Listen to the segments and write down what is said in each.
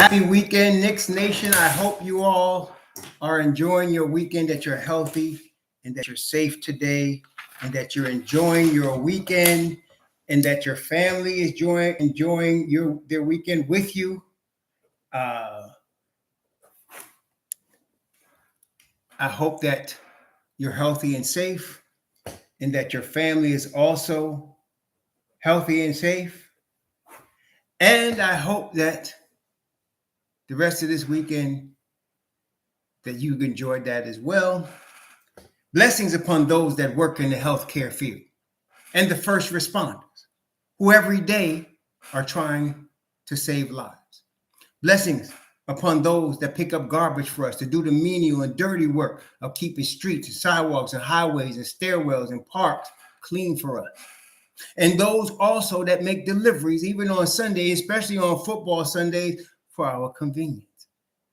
Happy weekend, Knicks Nation. I hope you all are enjoying your weekend, that you're healthy and that you're safe today, and that you're enjoying your weekend, and that your family is enjoying their weekend with you. Uh, I hope that you're healthy and safe, and that your family is also healthy and safe. And I hope that the rest of this weekend that you've enjoyed that as well. Blessings upon those that work in the healthcare field and the first responders who every day are trying to save lives. Blessings upon those that pick up garbage for us, to do the menial and dirty work of keeping streets and sidewalks and highways and stairwells and parks clean for us. And those also that make deliveries, even on Sunday, especially on football Sundays, for our convenience.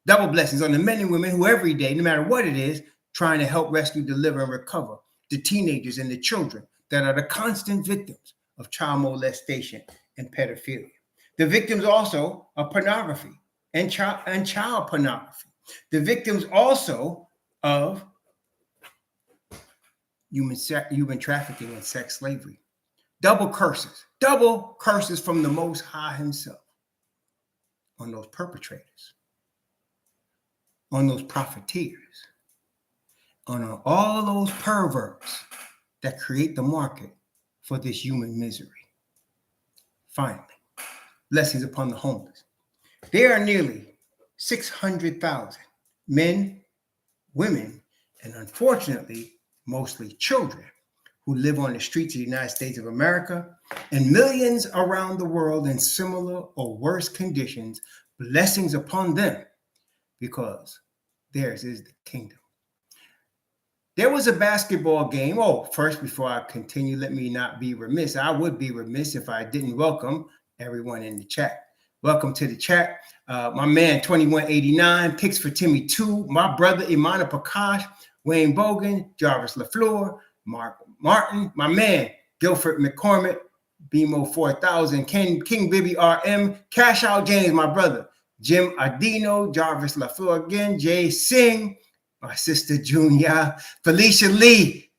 Double blessings on the men and women who every day, no matter what it is, trying to help rescue, deliver, and recover the teenagers and the children that are the constant victims of child molestation and pedophilia. The victims also of pornography and child pornography. The victims also of human trafficking and sex slavery. Double curses from the Most High himself on those perpetrators, on those profiteers, on all those perverts that create the market for this human misery. Finally, blessings upon the homeless. There are nearly 600,000 men, women, and unfortunately, mostly children who live on the streets of the United States of America, and millions around the world in similar or worse conditions. Blessings upon them, because theirs is the kingdom. There was a basketball game. Oh, first, before I continue, let me not be remiss. I would be remiss if I didn't welcome everyone in the chat. Welcome to the chat. My man, 2189, picks for Timmy 2. My brother, Imana Prakash, Wayne Bogan, Jarvis LaFleur, Mark Martin, my man, Guilford McCormick, BMO 4000, King Bibby RM, Cash Out James, my brother, Jim Ardino, Jarvis LaFleur again, Jay Singh, my sister Junior, Felicia Lee.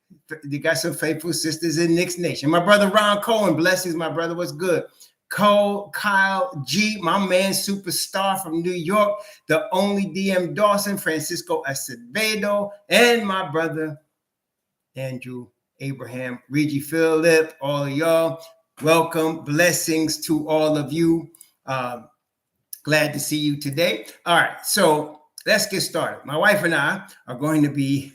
You got some faithful sisters in Knicks Nation. My brother Ron Cohen, blessings, my brother, what's good? Kyle G, my man, superstar from New York, the only DM Dawson, Francisco Acevedo, and my brother Andrew Abraham, Reggie Phillip, all of y'all. Welcome, blessings to all of you. Glad to see you today. All right, so let's get started. My wife and I are going to be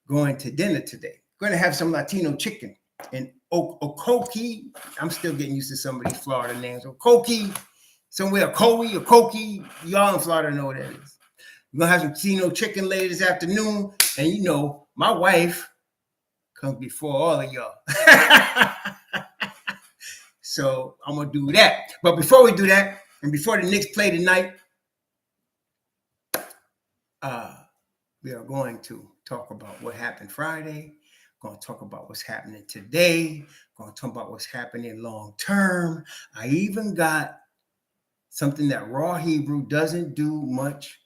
going to dinner today. We're going to have some Latino chicken in Okokie. I'm still getting used to some of these Florida names. Okokie, somewhere Okokie. Y'all in Florida know what that is. We're going to have some Latino chicken later this afternoon. And you know, my wife comes before all of y'all. So I'm going to do that. But before we do that, and before the Knicks play tonight, we are going to talk about what happened Friday. Going to talk about what's happening today. Going to talk about what's happening long term. I even got something that Raw Hebrew doesn't do much,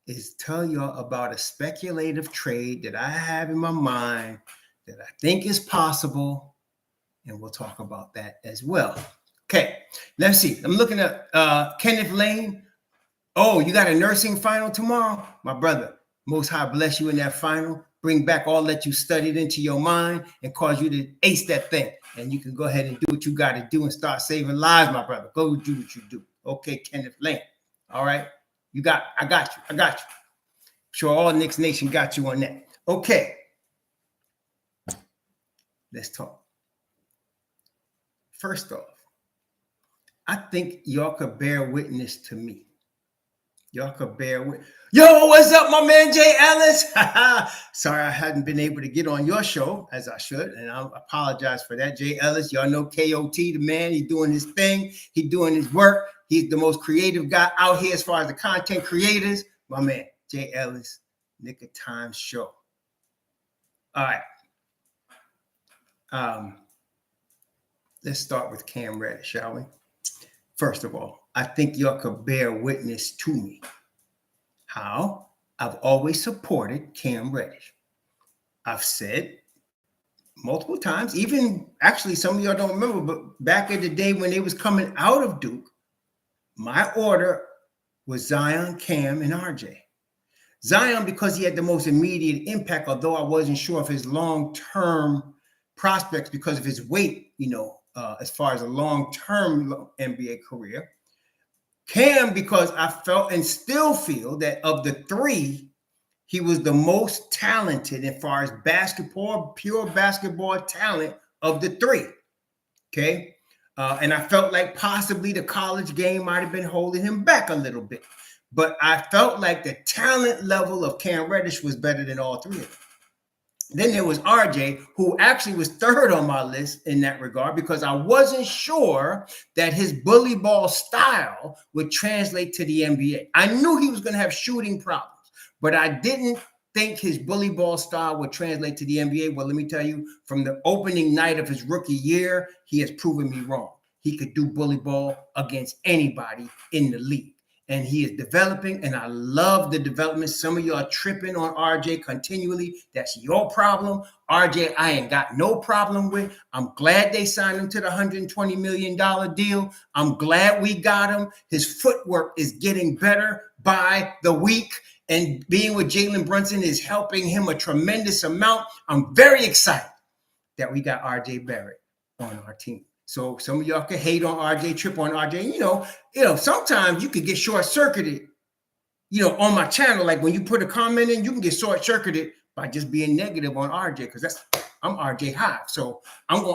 is tell y'all about a speculative trade that I have in my mind that I think is possible, and we'll talk about that as well. Okay, let's see. I'm looking at Kenneth Lane. Oh, you got a nursing final tomorrow? My brother, Most High bless you in that final. Bring back all that you studied into your mind and cause you to ace that thing. And you can go ahead and do what you got to do and start saving lives, my brother. Go do what you do. Okay, Kenneth Lane. All right. I got you. Sure, all Knicks Nation got you on that. Okay. Let's talk. First off, I think y'all could bear witness to me. Y'all could bear with. Yo, what's up, my man Jay Ellis? Sorry I hadn't been able to get on your show as I should, and I apologize for that. Jay Ellis, y'all know KOT, the man. He's doing his thing. He's doing his work. He's the most creative guy out here as far as the content creators. My man, Jay Ellis, Nick of Time Show. All right. Let's start with Cam Reddish, shall we? First of all, I think y'all could bear witness to me. How? I've always supported Cam Reddish. I've said multiple times, even actually some of y'all don't remember, but back in the day when they was coming out of Duke, my order was Zion, Cam, and RJ. Zion, because he had the most immediate impact, although I wasn't sure of his long-term prospects because of his weight, as far as a long-term NBA career. Cam, because I felt and still feel that of the three, he was the most talented as far as basketball, pure basketball talent of the three. Okay. And I felt like possibly the college game might have been holding him back a little bit. But I felt like the talent level of Cam Reddish was better than all three of them. Then there was RJ, who actually was third on my list in that regard because I wasn't sure that his bully ball style would translate to the NBA. I knew he was going to have shooting problems, but I didn't think his bully ball style would translate to the NBA. Well, let me tell you, from the opening night of his rookie year, he has proven me wrong. He could do bully ball against anybody in the league. And he is developing, and I love the development. Some of you are tripping on RJ continually. That's your problem. RJ, I ain't got no problem with. I'm glad they signed him to the $120 million deal. I'm glad we got him. His footwork is getting better by the week, and being with Jalen Brunson is helping him a tremendous amount. I'm very excited that we got RJ Barrett on our team. So some of y'all can hate on RJ, trip on RJ. Sometimes you can get short-circuited, on my channel. Like when you put a comment in, you can get short-circuited by just being negative on RJ because I'm RJ High. So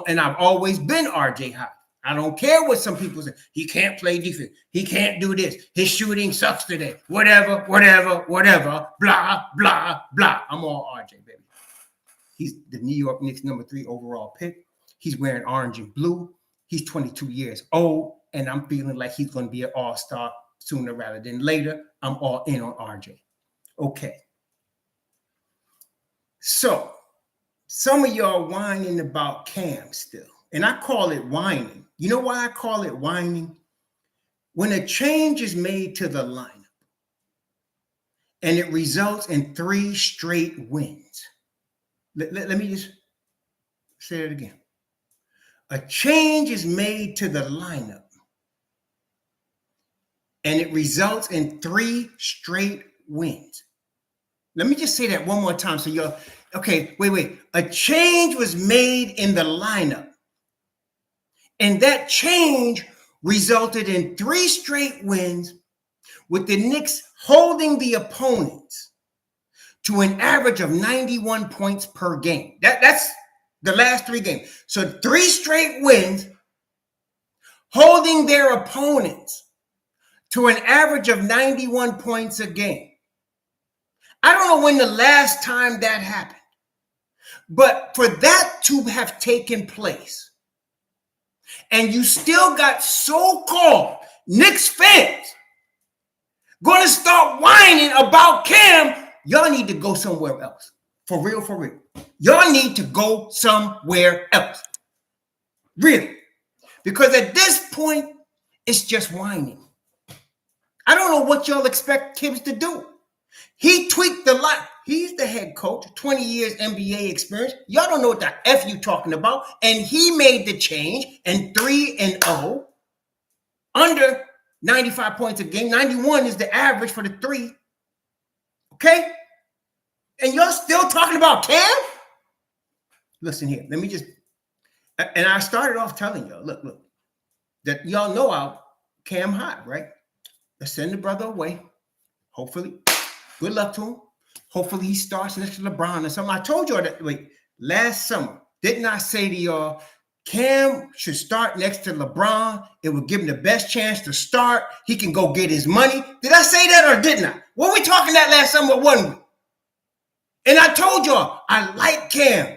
and I've always been RJ High. I don't care what some people say. He can't play defense. He can't do this. His shooting sucks today. Whatever, blah, blah, blah. I'm all RJ, baby. He's the New York Knicks #3 overall pick. He's wearing orange and blue. He's 22 years old, and I'm feeling like he's going to be an all-star sooner rather than later. I'm all in on RJ. Okay. So some of y'all whining about Cam still, and I call it whining. You know why I call it whining? When a change is made to the lineup and it results in 3 straight wins. Let me just say it again. A change is made to the lineup and it results in 3 straight wins. Let me just say that one more time. So y'all, okay, wait. A change was made in the lineup and that change resulted in 3 straight wins with the Knicks holding the opponents to an average of 91 points per game. That's the last 3 games. So 3 straight wins, holding their opponents to an average of 91 points a game. I don't know when the last time that happened, but for that to have taken place, and you still got so-called Knicks fans going to start whining about Cam, y'all need to go somewhere else. For real. Y'all need to go somewhere else. Really. Because at this point, it's just whining. I don't know what y'all expect Thibs to do. He tweaked the line. He's the head coach, 20 years NBA experience. Y'all don't know what the F you talking about. And he made the change and 3-0 under 95 points a game. 91 is the average for the 3. Okay? And y'all still talking about Cam? Listen here. Let me just, and I started off telling y'all, look, that y'all know how Cam hot, right? Let's send the brother away. Hopefully, good luck to him. Hopefully he starts next to LeBron or something. I told y'all that, last summer, didn't I say to y'all, Cam should start next to LeBron. It would give him the best chance to start. He can go get his money. Did I say that or didn't I? Were we talking that last summer, wasn't we? And I told y'all, I like Cam.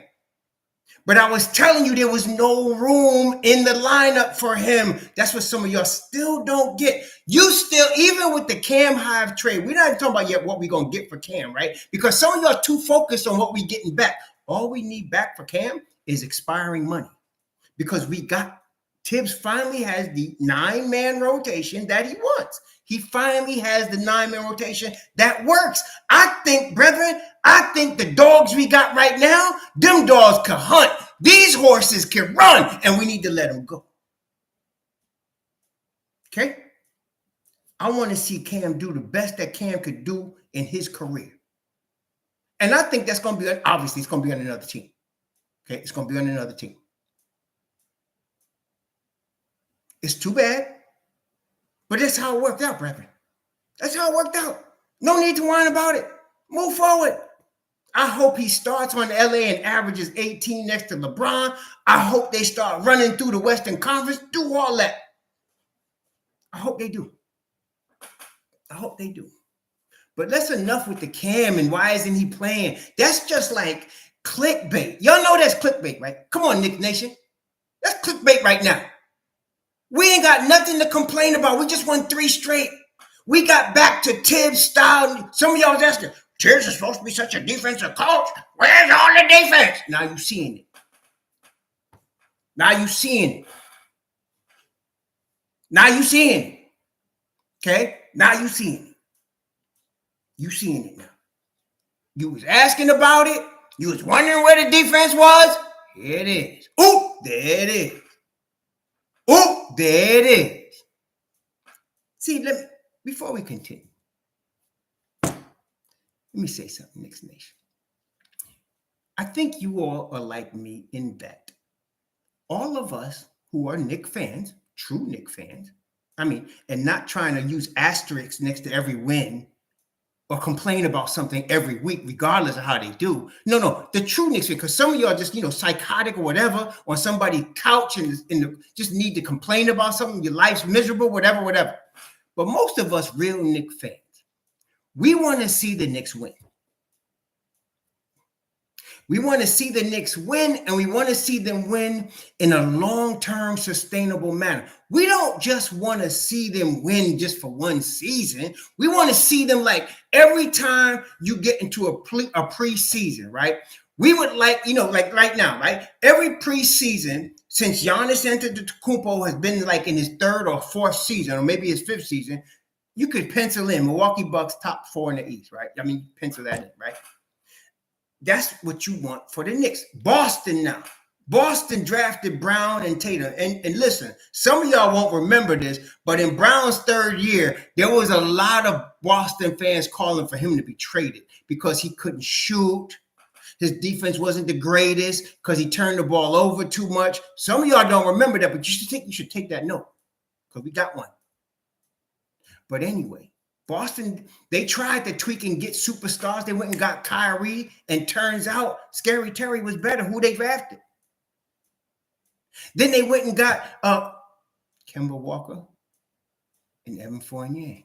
But I was telling you there was no room in the lineup for him. That's what some of y'all still don't get. You still, even with the Cam Hive trade, we're not even talking about yet what we're going to get for Cam, right? Because some of y'all are too focused on what we're getting back. All we need back for Cam is expiring money. Because we got Thibs finally has the 9-man rotation that he wants. He finally has the 9-man rotation that works. I think, brethren, the dogs we got right now, them dogs can hunt. These horses can run, and we need to let them go. Okay? I want to see Cam do the best that Cam could do in his career. And I think that's going to be, obviously, it's going to be on another team. Okay? It's going to be on another team. It's too bad, but that's how it worked out, brethren. That's how it worked out. No need to whine about it. Move forward. I hope he starts on LA and averages 18 next to LeBron. I hope they start running through the Western Conference. Do all that. I hope they do. I hope they do. But that's enough with the Cam and why isn't he playing? That's just like clickbait. Y'all know that's clickbait, right? Come on, Knicks Nation. That's clickbait right now. We ain't got nothing to complain about. We just won 3 straight. We got back to Thibs style. Some of y'all was asking, Thibs is supposed to be such a defensive coach. Where's all the defense? Now you seeing it. Now you seeing it. Now you seeing it. Okay? Now you seeing it. You seeing it now. You was asking about it. You was wondering where the defense was. Here it is. Oop, there it is. Oh, there it is. See, before we continue, let me say something, Knicks Nation. I think you all are like me in that all of us who are Knicks fans, true Knicks fans, and not trying to use asterisks next to every win or complain about something every week, regardless of how they do. No, the true Knicks fan, because some of y'all just, psychotic or whatever, on somebody's couch and just need to complain about something, your life's miserable, whatever. But most of us real Knicks fans, we want to see the Knicks win. We want to see the Knicks win, and we want to see them win in a long-term, sustainable manner. We don't just want to see them win just for one season. We want to see them like every time you get into a preseason, right? We would like right now, right? Every preseason since Giannis Antetokounmpo has been like in his 3rd or 4th season, or maybe his 5th season, you could pencil in Milwaukee Bucks top 4 in the East, right? Pencil that in, right? That's what you want for the Knicks. Boston now. Boston drafted Brown and Tatum. And listen, some of y'all won't remember this, but in Brown's 3rd year, there was a lot of Boston fans calling for him to be traded because he couldn't shoot. His defense wasn't the greatest because he turned the ball over too much. Some of y'all don't remember that, but you should take that note because we got one. But anyway, Boston, they tried to tweak and get superstars. They went and got Kyrie, and turns out Scary Terry was better. Who they drafted? Then they went and got Kemba Walker and Evan Fournier.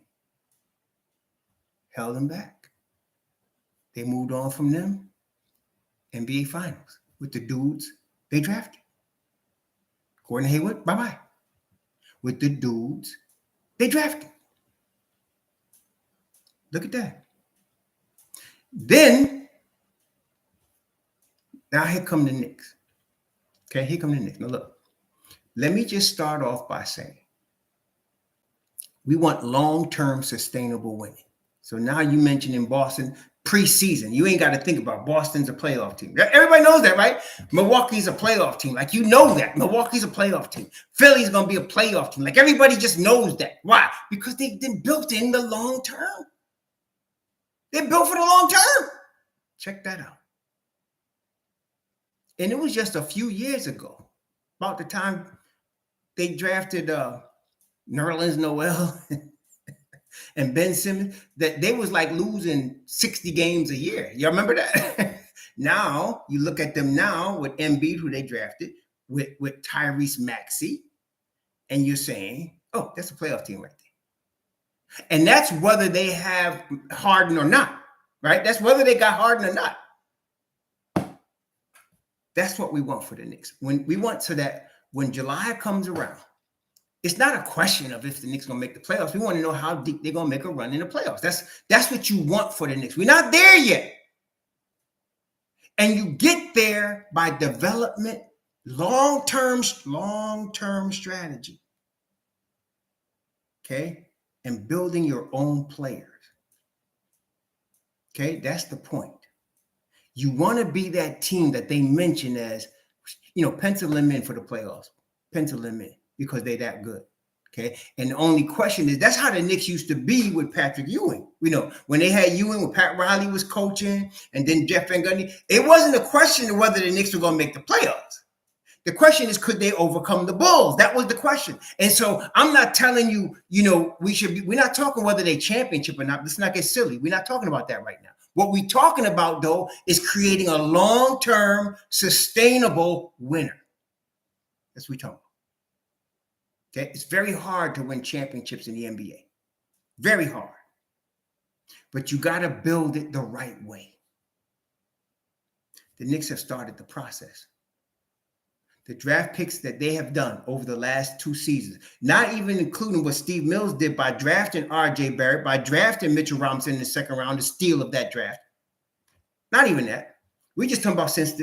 Held them back. They moved on from them. NBA Finals with the dudes they drafted. Gordon Hayward, bye-bye. With the dudes they drafted. Look at that. Then, now here come the Knicks. Okay, here come the Knicks. Now look, let me just start off by saying, we want long-term sustainable winning. So now you mentioned in Boston, preseason. You ain't got to think about Boston's a playoff team. Everybody knows that, right? Milwaukee's a playoff team. Like, you know that. Milwaukee's a playoff team. Philly's going to be a playoff team. Like, everybody just knows that. Why? Because they've been built in the long term. They're built for the long term. Check that out. And it was just a few years ago, about the time they drafted Nerlens Noel and Ben Simmons, that they was like losing 60 games a year. You remember that? Now, you look at them now with Embiid, who they drafted, with Tyrese Maxey, and you're saying, oh, that's a playoff team right there. And that's whether they have Harden or not, right? That's whether they got Harden or not. That's what we want for the Knicks. When we want so that when July comes around, it's not a question of if the Knicks going to make the playoffs. We want to know how deep they're going to make a run in the playoffs. That's what you want for the Knicks. We're not there yet. And you get there by development, Long-term strategy. Okay? And building your own players. Okay? That's the point. You want to be that team that they mention as, pencil them in for the playoffs. Pencil them in because they're that good. Okay. And the only question is, that's how the Knicks used to be with Patrick Ewing. When they had Ewing, when Pat Riley was coaching, and then Jeff Van Gundy, it wasn't a question of whether the Knicks were going to make the playoffs. The question is, could they overcome the Bulls? That was the question. And so I'm not telling you, we're not talking whether they championship or not. Let's not get silly. We're not talking about that right now. What we're talking about, though, is creating a long-term, sustainable winner. That's what we're talking about. Okay, it's very hard to win championships in the NBA. Very hard. But you got to build it the right way. The Knicks have started the process. The draft picks that they have done over the last 2 seasons, not even including what Steve Mills did by drafting R.J. Barrett, by drafting Mitchell Robinson in the second round, the steal of that draft. Not even that. We're just talking about since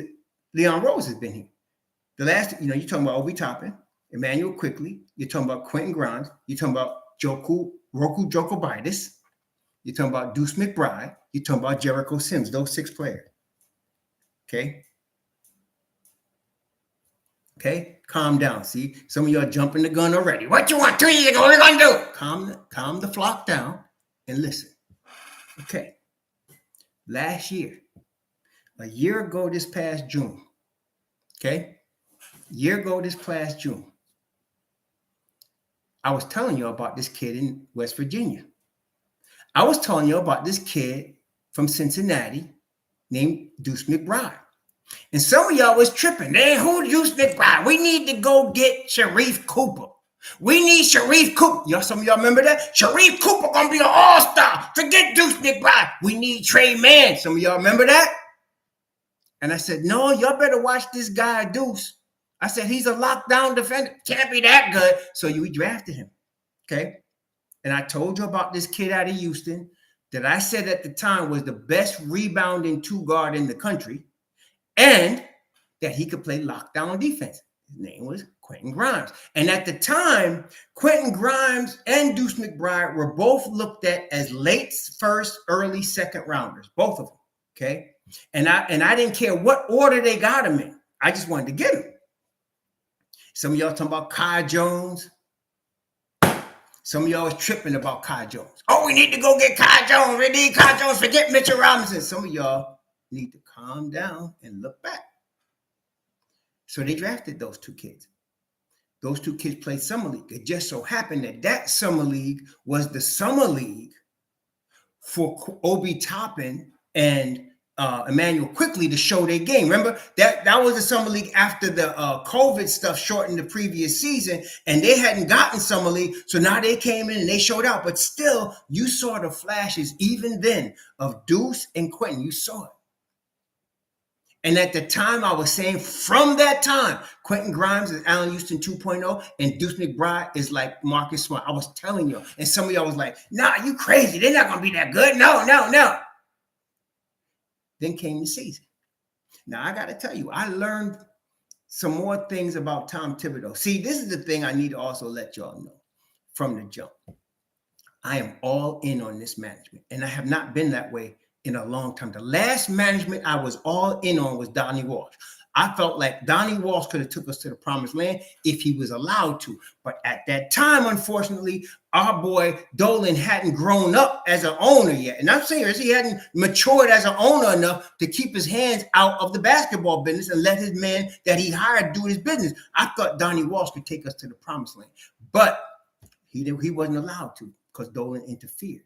Leon Rose has been here. The last, you're talking about Obi Toppin, Emmanuel Quickley. You're talking about Quentin Grimes. You're talking about Roku Jokovitis. You're talking about Deuce McBride. You're talking about Jericho Sims, those 6 players. Okay? Okay? Calm down. See, some of y'all jumping the gun already. What you want 2 years ago? What are you going to do? Calm the flock down and listen. Okay. Last year, a year ago this past June, okay? Year ago this past June, I was telling you about this kid in West Virginia. I was telling you about this kid from Cincinnati named Deuce McBride. And some of y'all was tripping. Hey, who Deuce McBride? We need to go get Sharif Cooper. We need Sharif Cooper. Some of y'all remember that? Sharif Cooper gonna be an all-star. Forget Deuce McBride. We need Trey Mann. Some of y'all remember that? And I said, no, y'all better watch this guy, Deuce. I said, he's a lockdown defender. Can't be that good. So we drafted him. Okay? And I told you about this kid out of Houston that I said at the time was the best rebounding 2-guard in the country, and that he could play lockdown defense. His name was Quentin Grimes. And at the time, Quentin Grimes and Deuce McBride were both looked at as late first, early second rounders, both of them. Okay. And I didn't care what order they got him in. I just wanted to get him. Some of y'all talking about Kai Jones. Some of y'all was tripping about Kai Jones. Oh, we need to go get Kai Jones. We need Kai Jones. Forget Mitchell Robinson. Some of y'all need to calm down and look back. So they drafted those 2 kids. Those 2 kids played summer league. It just so happened that summer league was the summer league for Obi Toppin and Emmanuel Quickley to show their game. Remember that was the summer league after the COVID stuff shortened the previous season, and they hadn't gotten summer league, so now they came in and they showed out. But still, you saw the flashes even then of Deuce and Quentin. You saw it. And at the time, I was saying from that time, Quentin Grimes is Allen Houston 2.0, and Deuce McBride is like Marcus Smart. I was telling you, and some of y'all was like, nah, you crazy. They're not going to be that good. No. Then came the season. Now, I got to tell you, I learned some more things about Tom Thibodeau. See, this is the thing I need to also let y'all know from the jump. I am all in on this management, and I have not been that way in a long time. The last management I was all in on was Donnie Walsh. I felt like Donnie Walsh could have took us to the promised land if he was allowed to. But at that time, unfortunately, our boy Dolan hadn't grown up as an owner yet. And I'm serious, he hadn't matured as an owner enough to keep his hands out of the basketball business and let his man that he hired do his business. I thought Donnie Walsh could take us to the promised land. But he wasn't allowed to because Dolan interfered.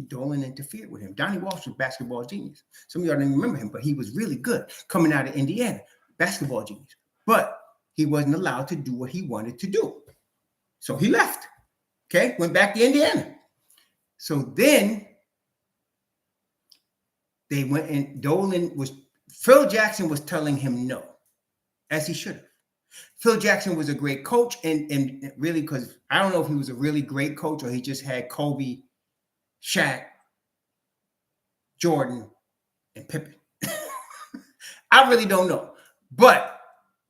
Dolan interfered with him. Donnie Walsh was basketball genius. Some of y'all didn't remember him, but he was really good coming out of Indiana. Basketball genius. But he wasn't allowed to do what he wanted to do. So he left. Okay? Went back to Indiana. So then they went and Phil Jackson was telling him no, as he should have. Phil Jackson was a great coach, and really, because I don't know if he was a really great coach or he just had Kobe, Shaq, Jordan, and Pippen. I really don't know. But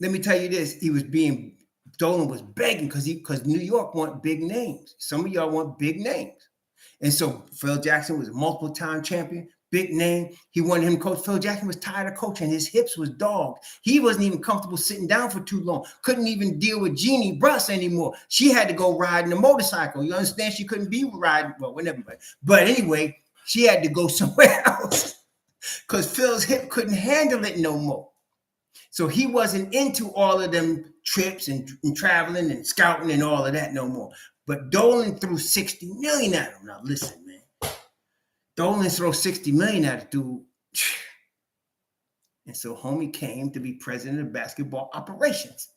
let me tell you this. Dolan was begging because New York want big names. Some of y'all want big names. And so Phil Jackson was a multiple-time champion, big name. He wanted him to coach. Phil Jackson was tired of coaching. His hips was dogged. He wasn't even comfortable sitting down for too long. Couldn't even deal with Jeannie Bruss anymore. She had to go riding a motorcycle. You understand? She couldn't be riding, well, whatever. But anyway, she had to go somewhere else because Phil's hip couldn't handle it no more. So he wasn't into all of them trips and traveling and scouting and all of that no more. But Dolan threw $60 million at him. Now listen, man. Dolan threw $60 million at the dude. And so homie came to be president of basketball operations.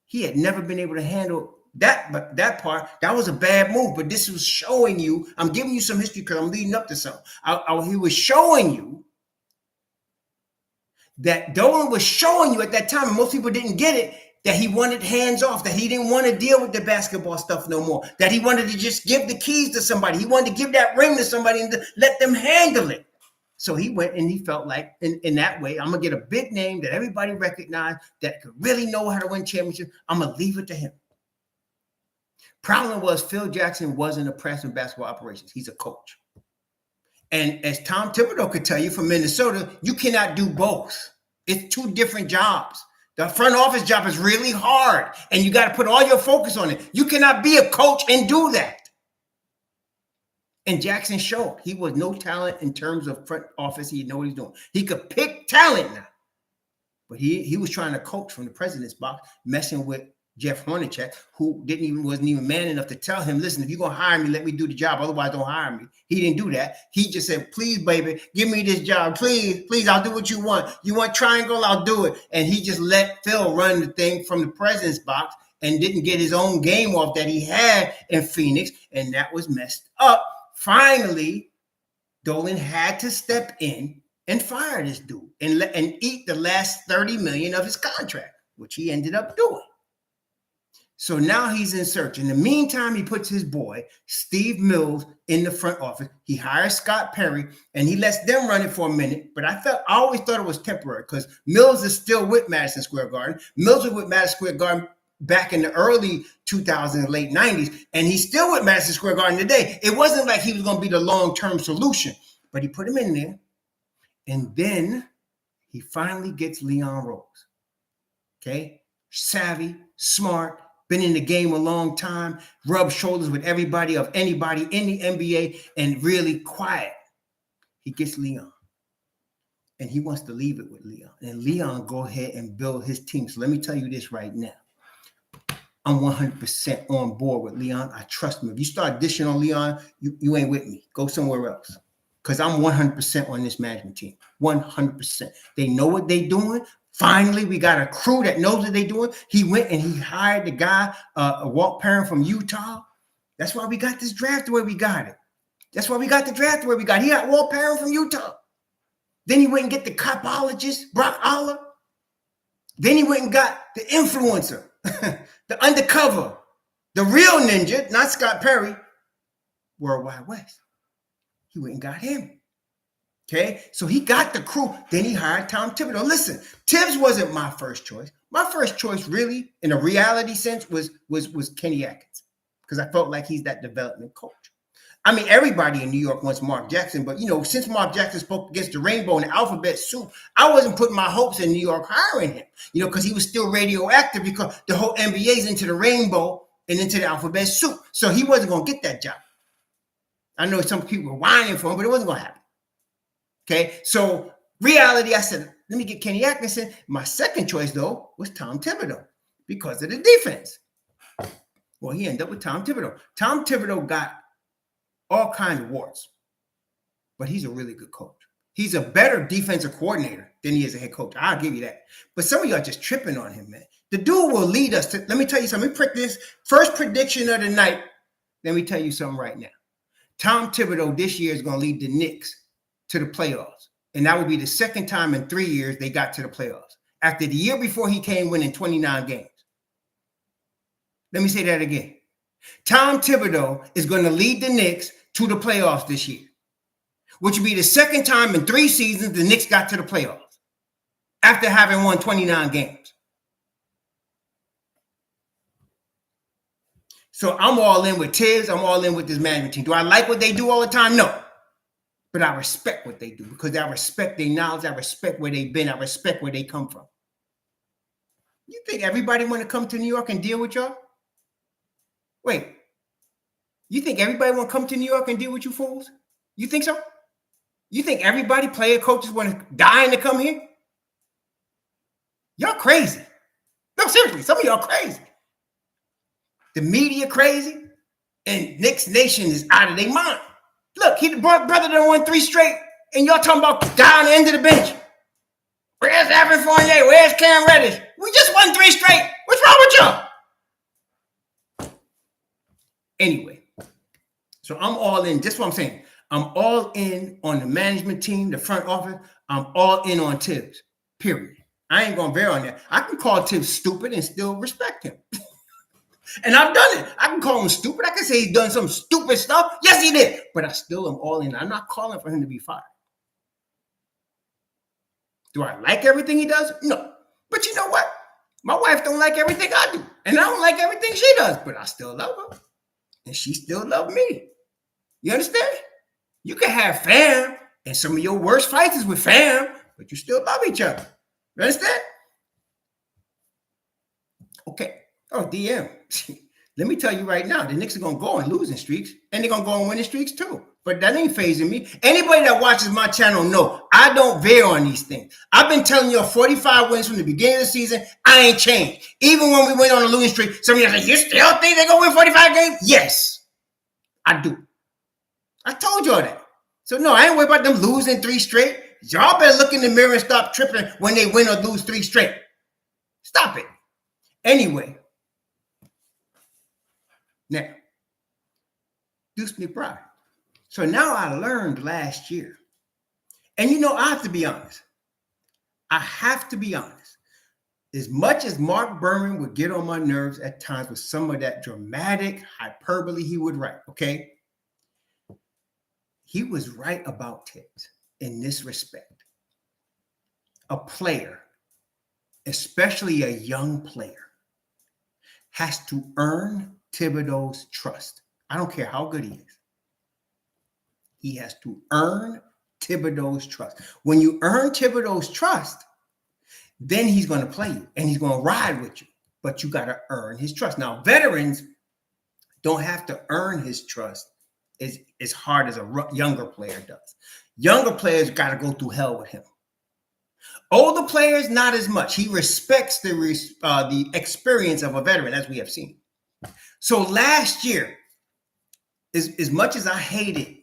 He had never been able to handle that part. That was a bad move. But this was showing you, I'm giving you some history because I'm leading up to something. He was showing you that Dolan was showing you at that time, and most people didn't get it, that he wanted hands off, that he didn't want to deal with the basketball stuff no more, that he wanted to just give the keys to somebody. He wanted to give that ring to somebody and to let them handle it. So he went and he felt like in that way, I'm going to get a big name that everybody recognized, that could really know how to win championships. I'm going to leave it to him. Problem was Phil Jackson wasn't a president of basketball operations. He's a coach. And as Tom Thibodeau could tell you from Minnesota, you cannot do both. It's two different jobs. The front office job is really hard, and you got to put all your focus on it. You cannot be a coach and do that. And Jackson showed he was no talent in terms of front office. He didn't know what he's doing. He could pick talent now, but he was trying to coach from the president's box, messing with Jeff Hornacek, who wasn't even man enough to tell him, listen, if you're going to hire me, let me do the job. Otherwise, don't hire me. He didn't do that. He just said, please, baby, give me this job. Please, I'll do what you want. You want triangle? I'll do it. And he just let Phil run the thing from the president's box and didn't get his own game off that he had in Phoenix. And that was messed up. Finally, Dolan had to step in and fire this dude and eat the last $30 million of his contract, which he ended up doing. So now he's in search. In the meantime, he puts his boy, Steve Mills, in the front office. He hires Scott Perry, and he lets them run it for a minute. But I always thought it was temporary because Mills is still with Madison Square Garden. Mills was with Madison Square Garden back in the early 2000s and late 90s, and he's still with Madison Square Garden today. It wasn't like he was going to be the long-term solution, but he put him in there. And then he finally gets Leon Rose. Okay? Savvy, smart, been in the game a long time, rubbed shoulders with everybody of anybody in the NBA, and really quiet. He gets Leon. And he wants to leave it with Leon. And Leon go ahead and build his team. So let me tell you this right now. I'm 100% on board with Leon. I trust him. If you start dishing on Leon, you ain't with me. Go somewhere else. Because I'm 100% on this management team. 100%. They know what they're doing. Finally, we got a crew that knows what they're doing. He went and he hired the guy, Walt Perrin from Utah. That's why we got this draft the way we got it. That's why we got the draft the way we got it. He got Walt Perrin from Utah. Then he went and get the copologist, Brock Aller. Then he went and got the influencer, the undercover, the real ninja, not Scott Perry, World Wide West. He went and got him. Okay, so he got the crew. Then he hired Tom Thibodeau. Listen, Thibs wasn't my first choice. My first choice, really, in a reality sense, was Kenny Atkins, because I felt like he's that development coach. I mean, everybody in New York wants Mark Jackson, but since Mark Jackson spoke against the rainbow and the alphabet soup, I wasn't putting my hopes in New York hiring him. Because he was still radioactive, because the whole NBA is into the rainbow and into the alphabet soup, so he wasn't going to get that job. I know some people were whining for him, but it wasn't going to happen. Okay, so reality, I said, let me get Kenny Atkinson. My second choice, though, was Tom Thibodeau because of the defense. Well, he ended up with Tom Thibodeau. Tom Thibodeau got all kinds of warts, but he's a really good coach. He's a better defensive coordinator than he is a head coach. I'll give you that. But some of y'all just tripping on him, man. The dude will lead us to, let me tell you something. Let me pick this first prediction of the night. Let me tell you something right now. Tom Thibodeau this year is going to lead the Knicks to the playoffs. And that would be the second time in 3 years they got to the playoffs. After the year before he came winning 29 games. Let me say that again. Tom Thibodeau is going to lead the Knicks to the playoffs this year, which would be the second time in 3 seasons the Knicks got to the playoffs after having won 29 games. So I'm all in with Thibs. I'm all in with this management team. Do I like what they do all the time? No. But I respect what they do because I respect their knowledge. I respect where they've been. I respect where they come from. You think everybody want to come to New York and deal with y'all? Wait. You think everybody want to come to New York and deal with you fools? You think so? You think everybody, player, coaches, want to dying to come here? Y'all crazy. No, seriously, some of y'all crazy. The media crazy, and Knicks Nation is out of their mind. Look, the brother done won 3 straight, and y'all talking about down the end of the bench. Where's Evan Fournier? Where's Cam Reddish? We just won 3 straight. What's wrong with y'all? Anyway, so I'm all in. Just what I'm saying. I'm all in on the management team, the front office. I'm all in on Thibs, period. I ain't going to veer on that. I can call Thibs stupid and still respect him. And I've done it. I can call him stupid. I can say he's done some stupid stuff. Yes, he did. But I still am all in. I'm not calling for him to be fired. Do I like everything he does? No. But you know what? My wife don't like everything I do. And I don't like everything she does. But I still love her. And she still loves me. You understand? You can have fam, and some of your worst fights is with fam, but you still love each other. You understand? Okay. Oh, DM. Let me tell you right now, the Knicks are going to go on losing streaks, and they're going to go on winning streaks too. But that ain't phasing me. Anybody that watches my channel know I don't veer on these things. I've been telling you 45 wins from the beginning of the season. I ain't changed. Even when we went on a losing streak, some of you say, you still think they're going to win 45 games? Yes, I do. I told y'all that. So, no, I ain't worried about them losing 3 straight. Y'all better look in the mirror and stop tripping when they win or lose 3 straight. Stop it. Anyway. Now, Deuce McBride. So now I learned last year. And you know, I have to be honest. I have to be honest. As much as Mark Berman would get on my nerves at times with some of that dramatic hyperbole he would write, okay? He was right about Thibs in this respect. A player, especially a young player, has to earn Thibodeau's trust. I don't care how good he is. He has to earn Thibodeau's trust. When you earn Thibodeau's trust, then he's going to play you and he's going to ride with you. But you got to earn his trust. Now, veterans don't have to earn his trust as hard as a younger player does. Younger players got to go through hell with him. Older players, not as much. He respects the experience of a veteran, as we have seen. So last year, as much as I hated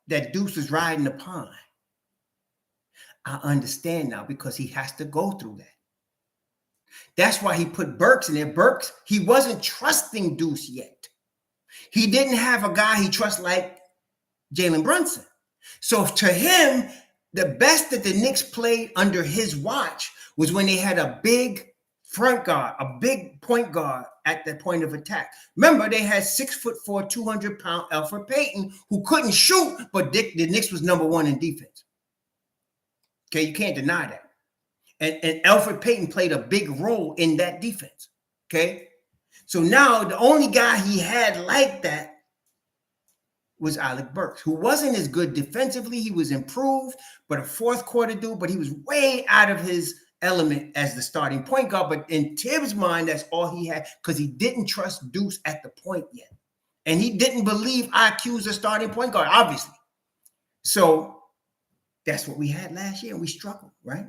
that Deuce was riding the pine, I understand now because he has to go through that. That's why he put Burks in there. Burks, he wasn't trusting Deuce yet. He didn't have a guy he trusts like Jalen Brunson. So to him, the best that the Knicks played under his watch was when they had a big front guard, a big point guard at the point of attack. Remember, they had 6'4", 200-pound Elfrid Payton who couldn't shoot, but the Knicks was number 1 in defense. Okay, you can't deny that. And Elfrid Payton played a big role in that defense. Okay, so now the only guy he had like that was Alec Burks, who wasn't as good defensively. He was improved, but a fourth quarter dude, but he was way out of his element as the starting point guard. But in Thibs' mind, that's all he had because he didn't trust Deuce at the point yet. And he didn't believe IQ's a starting point guard, obviously. So that's what we had last year, and we struggled, right?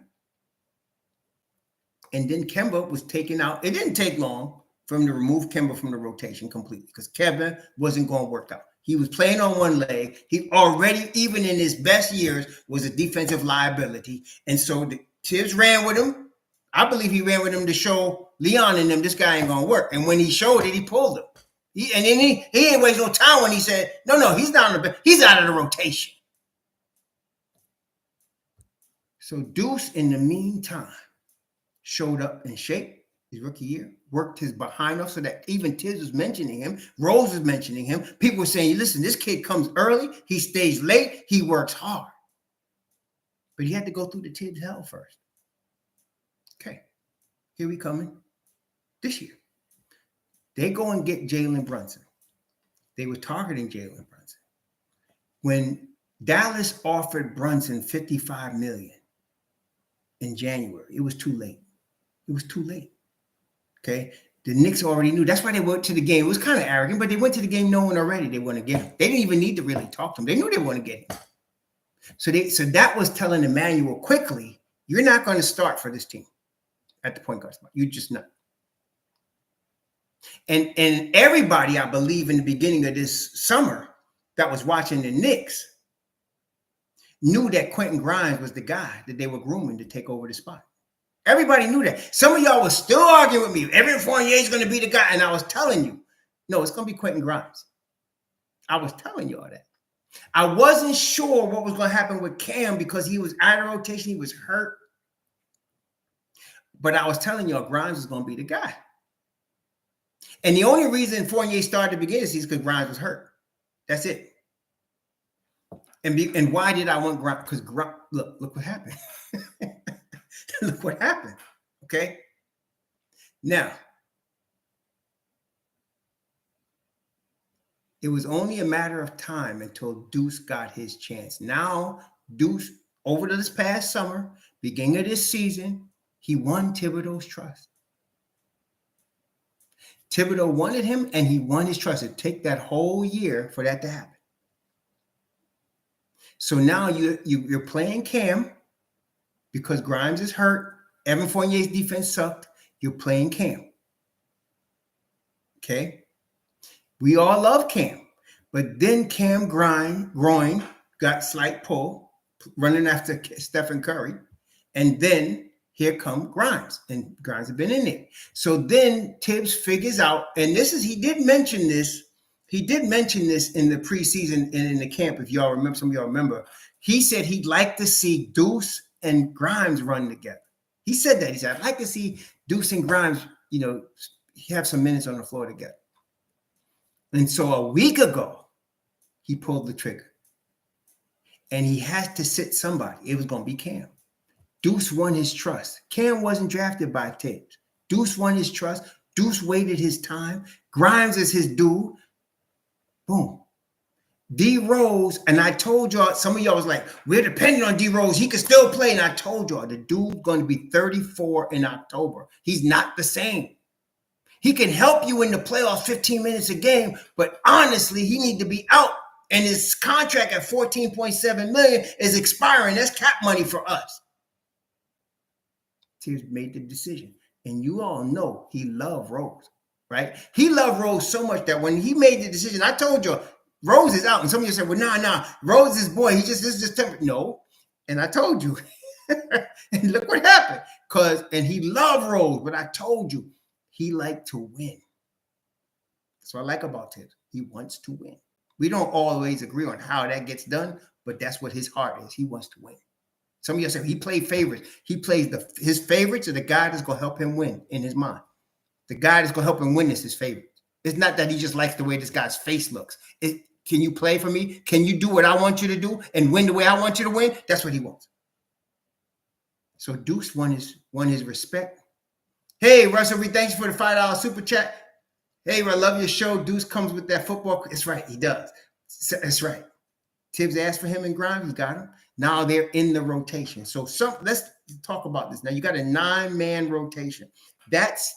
And then Kemba was taken out. It didn't take long for him to remove Kemba from the rotation completely because Kemba wasn't going to work out. He was playing on one leg. He already, even in his best years, was a defensive liability. And so Thibs ran with him. I believe he ran with him to show Leon and them, this guy ain't going to work. And when he showed it, he pulled him. He ain't waste no time when he said, no, he's not on the bench. He's out of the rotation. So Deuce, in the meantime, showed up in shape his rookie year, worked his behind off so that even Thibs was mentioning him. Rose was mentioning him. People were saying, listen, this kid comes early. He stays late. He works hard. But he had to go through the Thibs hell first. Okay. Here we coming this year. They go and get Jalen Brunson. They were targeting Jalen Brunson. When Dallas offered Brunson $55 million in January, it was too late. It was too late. Okay. The Knicks already knew. That's why they went to the game. It was kind of arrogant, but they went to the game knowing already they want to get him. They didn't even need to really talk to him. They knew they want to get him. So that was telling Emmanuel quickly, you're not going to start for this team at the point guard spot. You're just not. And everybody, I believe, in the beginning of this summer that was watching the Knicks knew that Quentin Grimes was the guy that they were grooming to take over the spot. Everybody knew that. Some of y'all was still arguing with me. Evan Fournier is going to be the guy. And I was telling you, no, it's going to be Quentin Grimes. I was telling y'all that. I wasn't sure what was going to happen with Cam because he was out of rotation. He was hurt. But I was telling y'all Grimes was going to be the guy. And the only reason Fournier started to begin is because Grimes was hurt. That's it. And why did I want Grimes? Because look what happened. Look what happened. Okay. Now, it was only a matter of time until Deuce got his chance. Now, Deuce, over this past summer, beginning of this season, he won Thibodeau's trust. Thibodeau wanted him, and he won his trust. It took that whole year for that to happen. So now you're playing Cam because Grimes is hurt. Evan Fournier's defense sucked. You're playing Cam. Okay? We all love Cam. But then Cam groin got slight pull, running after Stephen Curry. And then here come Grimes. And Grimes have been in there. So then Thibs figures out, and he did mention this. He did mention this in the preseason and in the camp, if y'all remember, some of y'all remember. He said he'd like to see Deuce and Grimes run together. He said that. He said, I'd like to see Deuce and Grimes, have some minutes on the floor together. And so a week ago, he pulled the trigger. And he had to sit somebody. It was going to be Cam. Deuce won his trust. Cam wasn't drafted by Thibs. Deuce won his trust. Deuce waited his time. Grimes is his dude. Boom. D Rose, and I told y'all, some of y'all was like, we're depending on D Rose. He can still play. And I told y'all, the dude's going to be 34 in October. He's not the same. He can help you in the playoffs 15 minutes a game, but honestly, he needs to be out. And his contract at $14.7 million is expiring. That's cap money for us. Thibs made the decision. And you all know he loved Rose, right? He loved Rose so much that when he made the decision, I told you, Rose is out. And some of you said, well, nah, Rose is boy. This is just temporary. No. And I told you. And look what happened. And he loved Rose, but I told you, he liked to win. That's what I like about Thibs. He wants to win. We don't always agree on how that gets done, but that's what his heart is. He wants to win. Some of you said he played favorites. He plays his favorites are the guy that's going to help him win in his mind. The guy that's going to help him win is his favorite. It's not that he just likes the way this guy's face looks. Can you play for me? Can you do what I want you to do and win the way I want you to win? That's what he wants. So Deuce won his respect. Hey, Russell, thanks for the $5 super chat. Hey, I love your show. Deuce comes with that football. It's right. He does. That's right. Thibs asked for him and Grimes. He got him. Now they're in the rotation. So let's talk about this. Now you got a 9-man rotation. That's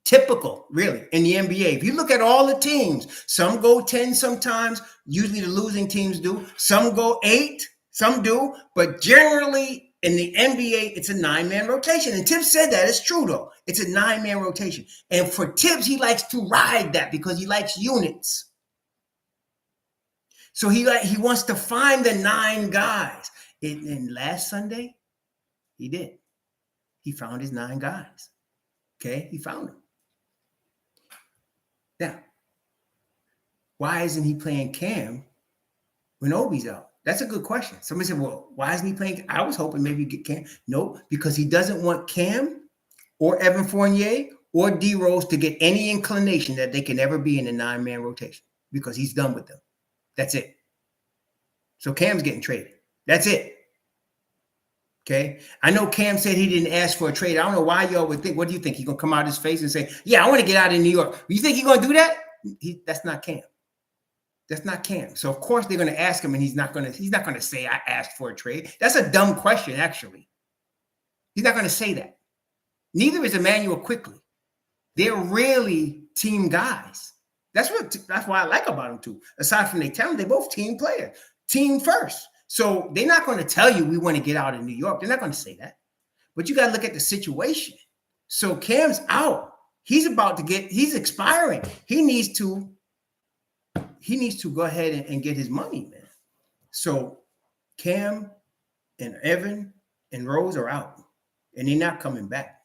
typical, really, in the NBA. If you look at all the teams, some go 10 sometimes. Usually the losing teams do. Some go 8. Some do. But generally in the NBA, it's a 9-man rotation. And Thibs said that. It's true, though. It's a 9-man rotation. And for Thibs, he likes to ride that because he likes units. So he wants to find the 9 guys. And last Sunday, he did. He found his 9 guys. Okay, he found them. Now, why isn't he playing Cam when Obi's out? That's a good question. Somebody said, well, why isn't he playing? I was hoping maybe get Cam. No, because he doesn't want Cam or Evan Fournier or D Rose to get any inclination that they can ever be in a 9-man rotation because he's done with them. That's it. So Cam's getting traded. That's it. Okay. I know Cam said he didn't ask for a trade. I don't know why y'all would think. What do you think? He's gonna come out his face and say, "Yeah, I want to get out of New York." You think he's gonna do that? That's not Cam. That's not Cam. So of course they're gonna ask him, and he's not gonna say, "I asked for a trade." That's a dumb question, actually. He's not gonna say that. Neither is Emmanuel Quickly. They're really team guys. That's why I like about them too. Aside from their talent, they're both team players, team first. So they're not going to tell you we want to get out of New York. They're not going to say that. But you got to look at the situation. So Cam's out. He's expiring. He needs to go ahead and get his money, man. So Cam and Evan and Rose are out. And they're not coming back.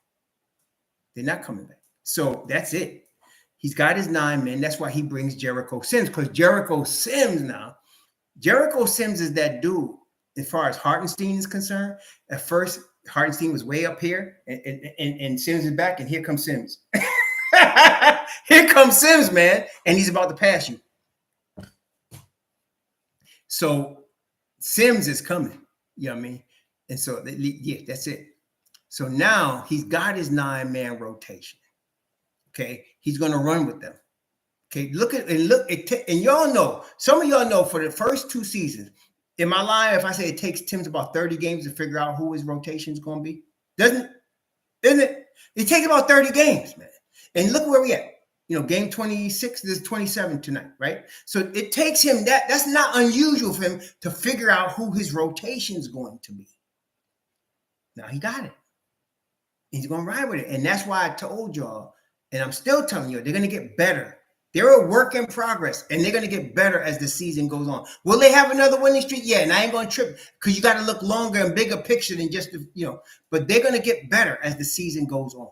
They're not coming back. So that's it. He's got his 9 men. That's why he brings Jericho Sims. Because Jericho Sims is that dude, as far as Hartenstein is concerned. At first, Hartenstein was way up here, and Sims is back, and here comes Sims. Here comes Sims, man, and he's about to pass you. So Sims is coming, you know what I mean? And so, yeah, that's it. So now he's got his 9-man rotation. Okay, he's going to run with them. Okay, and y'all know, some of y'all know for the first 2 seasons, am I lying if I say it takes Thibs about 30 games to figure out who his rotation is going to be? Isn't it? It takes about 30 games, man. And look where we at. You know, game 26, this is 27 tonight, right? So it takes him that's not unusual for him to figure out who his rotation is going to be. Now he got it. He's going to ride with it. And that's why I told y'all, and I'm still telling you, they're going to get better. They're a work in progress, and they're going to get better as the season goes on. Will they have another winning streak? Yeah, and I ain't going to trip because you got to look longer and bigger picture than just, but they're going to get better as the season goes on.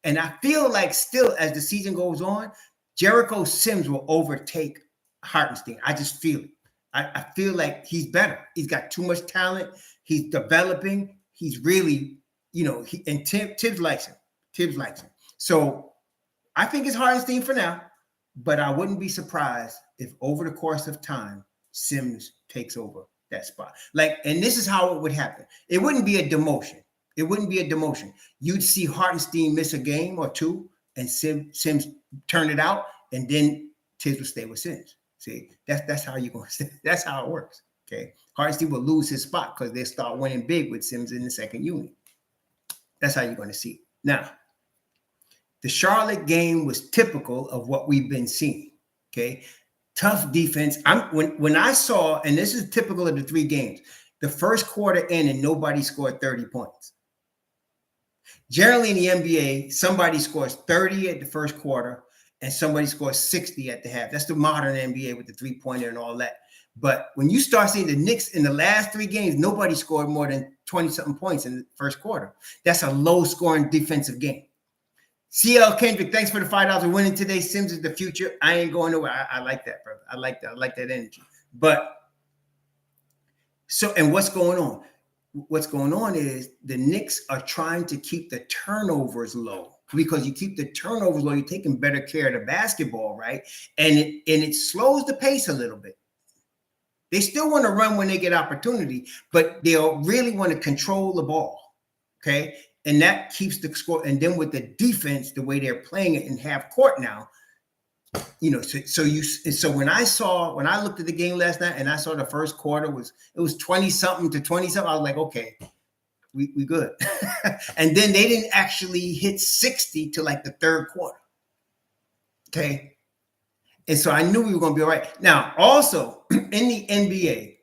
And I feel like still as the season goes on, Jericho Sims will overtake Hartenstein. I just feel it. I feel like he's better. He's got too much talent. He's developing. He's really, and Thibs likes him. Thibs likes him. So I think it's Hartenstein for now. But I wouldn't be surprised if over the course of time, Sims takes over that spot. And this is how it would happen. It wouldn't be a demotion. You'd see Hartenstein miss a game or 2 and Sims turn it out, and then Thibs would stay with Sims. See, that's how you're going to that's how it works. Okay. Hartenstein will lose his spot because they start winning big with Sims in the second unit. That's how you're going to see it. Now, the Charlotte game was typical of what we've been seeing. Okay, tough defense. When I saw, and this is typical of the 3 games, the first quarter ended and nobody scored 30 points. Generally in the NBA, somebody scores 30 at the first quarter and somebody scores 60 at the half. That's the modern NBA with the 3-pointer and all that. But when you start seeing the Knicks in the last 3 games, nobody scored more than 20-something points in the first quarter. That's a low-scoring defensive game. CL Kendrick, thanks for the $5 for winning today. Sims is the future. I ain't going nowhere. I like that, brother. I like that. I like that energy. But and what's going on? What's going on is the Knicks are trying to keep the turnovers low, because you keep the turnovers low, you're taking better care of the basketball, right? And it slows the pace a little bit. They still want to run when they get opportunity, but they'll really want to control the ball. Okay. And that keeps the score. And then with the defense, the way they're playing it in half court now, so when I looked at the game last night and I saw the first quarter was 20-something to 20-something, I was like, okay, we good. And then they didn't actually hit 60 to like the third quarter. Okay. And so I knew we were going to be all right. Now, also in the NBA,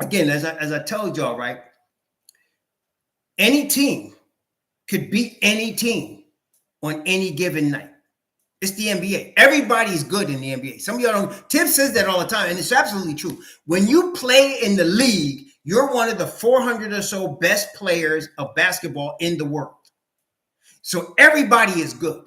again, as I told y'all, right, any team could beat any team on any given night. It's the NBA. Everybody's good in the NBA. Some of y'all don't. Thibs says that all the time, and it's absolutely true. When you play in the league, you're one of the 400 or so best players of basketball in the world. So everybody is good.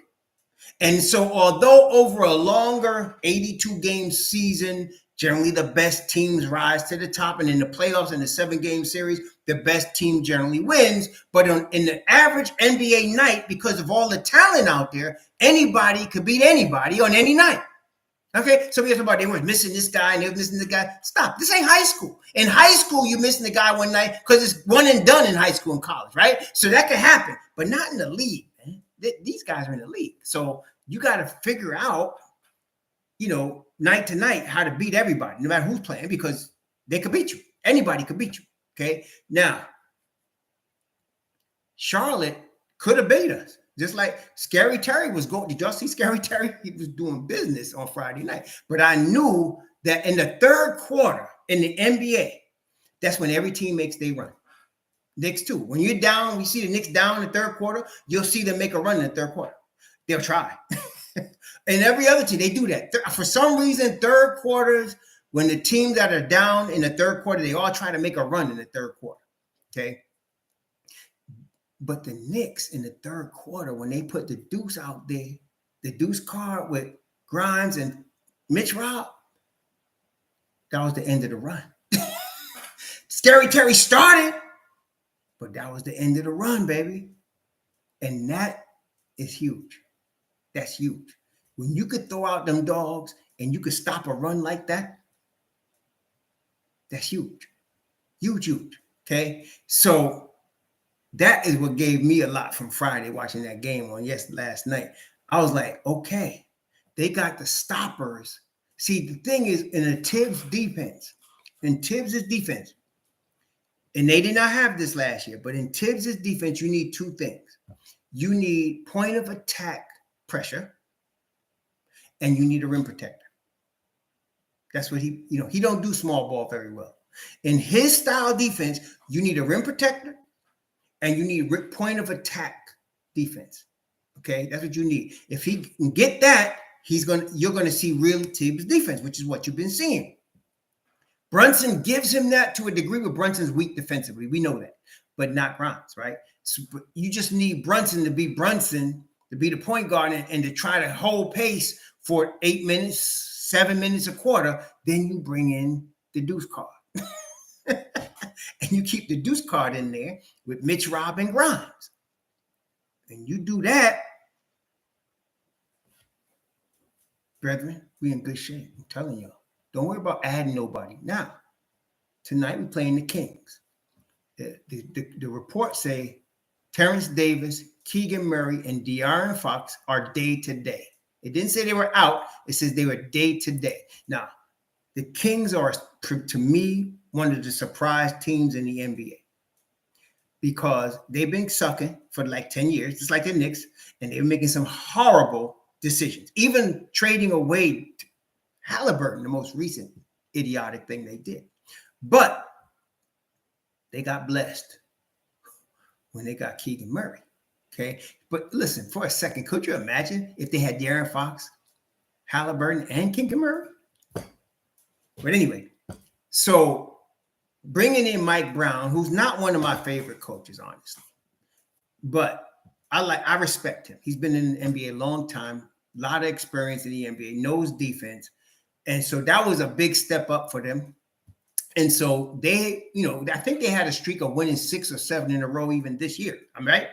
And so although over a longer 82-game season, generally the best teams rise to the top, and in the playoffs in the 7-game series, the best team generally wins. But in the average NBA night, because of all the talent out there, anybody could beat anybody on any night. Okay, so we talk about they were missing this guy and they were missing the guy. Stop. This ain't high school. In high school, you're missing the guy one night because it's one and done in high school and college, right? So that can happen, but not in the league, man. These guys are in the league. So you got to figure out, night to night, how to beat everybody, no matter who's playing, because they could beat you. Anybody could beat you. Okay. Now, Charlotte could have beat us. Just like Scary Terry was going. Did y'all see Scary Terry? He was doing business on Friday night. But I knew that in the third quarter in the NBA, that's when every team makes their run. Knicks too. When you're down, we see the Knicks down in the third quarter, you'll see them make a run in the third quarter. They'll try. And every other team, they do that. For some reason, third quarters, when the teams that are down in the third quarter, they all try to make a run in the third quarter. Okay. But the Knicks in the third quarter, when they put the Deuce out there, the Deuce card with Grimes and Mitch Rob, that was the end of the run. Scary Terry started, but that was the end of the run, baby. And that is huge. That's huge. When you could throw out them dogs and you could stop a run like that, that's huge. Huge, huge. Okay? So that is what gave me a lot from Friday watching that game last night. I was like, okay, they got the stoppers. See, the thing is, in a Thibs defense, and they did not have this last year, but in Thibs' defense, you need two things. You need point of attack pressure, and you need a rim protector. That's what he don't do small ball very well. In his style defense, you need a rim protector, and you need point of attack defense. Okay, that's what you need. If he can get that, you're gonna see real Thibs defense, which is what you've been seeing. Brunson gives him that to a degree, but Brunson's weak defensively. We know that, but not Grimes, right? So you just need Brunson to be the point guard and to try to hold pace for 8 minutes, 7 minutes a quarter. Then you bring in the Deuce card. And you keep the Deuce card in there with Mitch Rob and Grimes. And you do that, brethren, we in good shape. I'm telling y'all. Don't worry about adding nobody. Now, tonight we're playing the Kings. The reports say Terrence Davis, Keegan Murray, and De'Aaron Fox are day-to-day. It didn't say they were out. It says they were day-to-day. Now, the Kings are, to me, one of the surprise teams in the NBA because they've been sucking for like 10 years, just like the Knicks, and they're making some horrible decisions, even trading away Halliburton, the most recent idiotic thing they did. But they got blessed when they got Keegan Murray. Okay. But listen, for a second, could you imagine if they had De'Aaron Fox, Halliburton, and Keegan Murray? But anyway, so bringing in Mike Brown, who's not one of my favorite coaches, honestly, but I respect him. He's been in the NBA a long time, a lot of experience in the NBA, knows defense. And so that was a big step up for them. And so they, I think they had a streak of winning 6 or 7 in a row even this year. I'm right?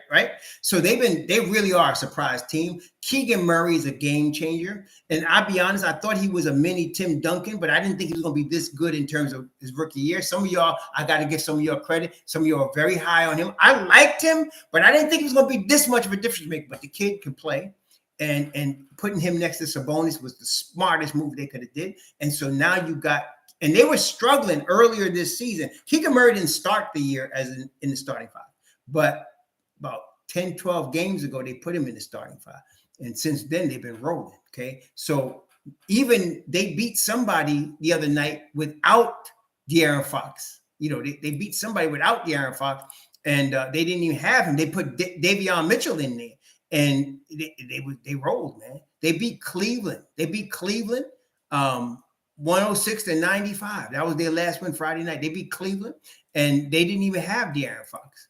So they really are a surprise team. Keegan Murray is a game changer. And I'll be honest, I thought he was a mini Tim Duncan, but I didn't think he was going to be this good in terms of his rookie year. Some of y'all, I got to give some of y'all credit. Some of y'all are very high on him. I liked him, but I didn't think he was going to be this much of a difference maker. But the kid can play. And putting him next to Sabonis was the smartest move they could have did. And so now you got, and they were struggling earlier this season. Keegan Murray didn't start the year in the starting five, but about 10, 12 games ago, they put him in the starting five. And since then, they've been rolling, okay? So even they beat somebody the other night without De'Aaron Fox. They beat somebody without De'Aaron Fox, and they didn't even have him. They put Davion Mitchell in there. And they rolled, man. They beat Cleveland. 106-95. That was their last win Friday night. They beat Cleveland, and they didn't even have De'Aaron Fox.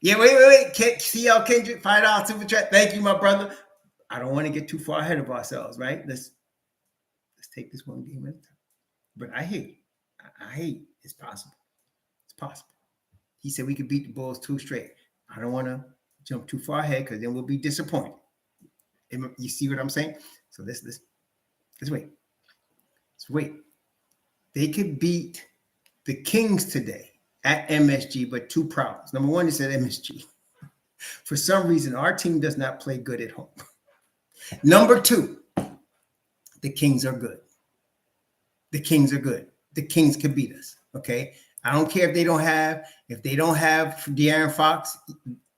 Yeah, wait. CL Kendrick, $5 super chat. Thank you, my brother. I don't want to get too far ahead of ourselves, right? Let's take this one game at a time. But I hate. It's possible. It's possible. He said we could beat the Bulls 2 straight. I don't want to jump too far ahead because then we'll be disappointed. You see what I'm saying? So let's wait. Let's wait. They could beat the Kings today at MSG, but two problems. Number one is at MSG. For some reason, our team does not play good at home. Number two, the Kings are good. The Kings are good. The Kings could beat us. Okay. I don't care if they don't have De'Aaron Fox,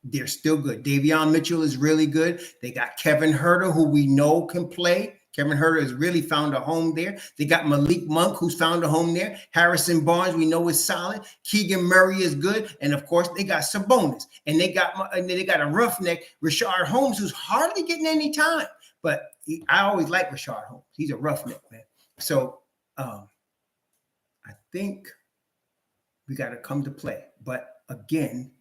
they're still good. Davion Mitchell is really good. They got Kevin Huerter, who we know can play. Kevin Huerter has really found a home there. They got Malik Monk, who's found a home there. Harrison Barnes, we know is solid. Keegan Murray is good, and of course they got Sabonis, and they got a roughneck, Rashard Holmes, who's hardly getting any time. But I always like Rashard Holmes. He's a roughneck, man. So I think we got to come to play. But again,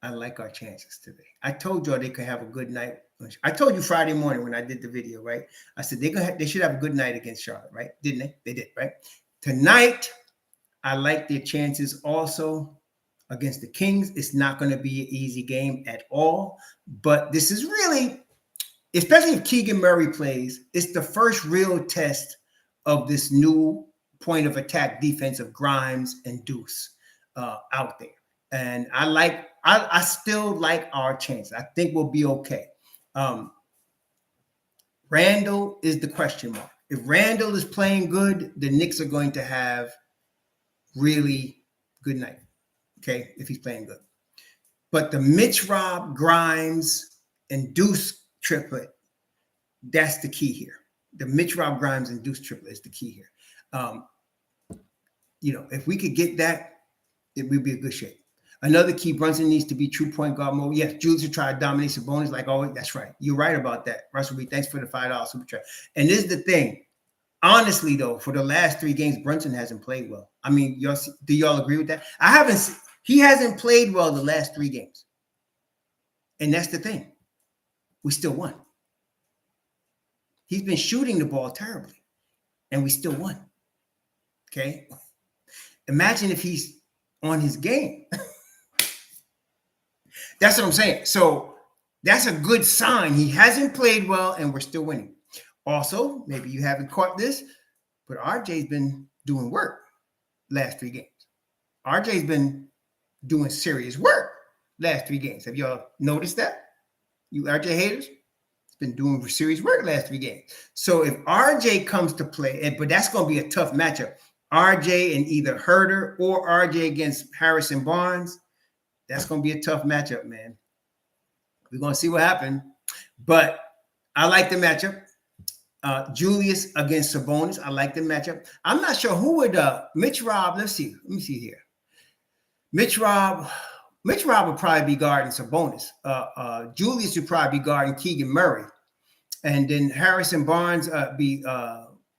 I like our chances today. I told y'all they could have a good night. I told you Friday morning when I did the video, right? I said they should have a good night against Charlotte, right? Didn't they? They did, right? Tonight, I like their chances also against the Kings. It's not going to be an easy game at all. But this is really, especially if Keegan Murray plays, it's the first real test of this new point of attack defense of Grimes and Deuce out there. And I still like our chance. I think we'll be okay. Randall is the question mark. If Randall is playing good, the Knicks are going to have really good night. Okay, if he's playing good. But the Mitch Rob, Grimes, and Deuce triplet, that's the key here. The Mitch Rob, Grimes, and Deuce triplet is the key here. If we could get that, it would be a good shape. Another key, Brunson needs to be true point guard mode. Yes, Julius will try to dominate Sabonis like always. That's right. You're right about that. Russell B, thanks for the $5 super chat. And this is the thing. Honestly, though, for the last 3 games, Brunson hasn't played well. I mean, do y'all agree with that? He hasn't played well the last 3 games. And that's the thing. We still won. He's been shooting the ball terribly. And we still won. Okay? Imagine if he's on his game. That's what I'm saying. So that's a good sign. He hasn't played well, and we're still winning. Also, maybe you haven't caught this, but RJ's been doing work last 3 games. RJ's been doing serious work last 3 games. Have y'all noticed that? You RJ haters? He's been doing serious work last 3 games. So if RJ comes to play, but that's going to be a tough matchup. RJ and either Huerter or RJ against Harrison Barnes. That's going to be a tough matchup, man. We're going to see what happens. But I like the matchup. Julius against Sabonis. I like the matchup. I'm not sure who would Mitch Rob. Let me see here. Mitch Rob would probably be guarding Sabonis. Julius would probably be guarding Keegan Murray. And then Harrison Barnes be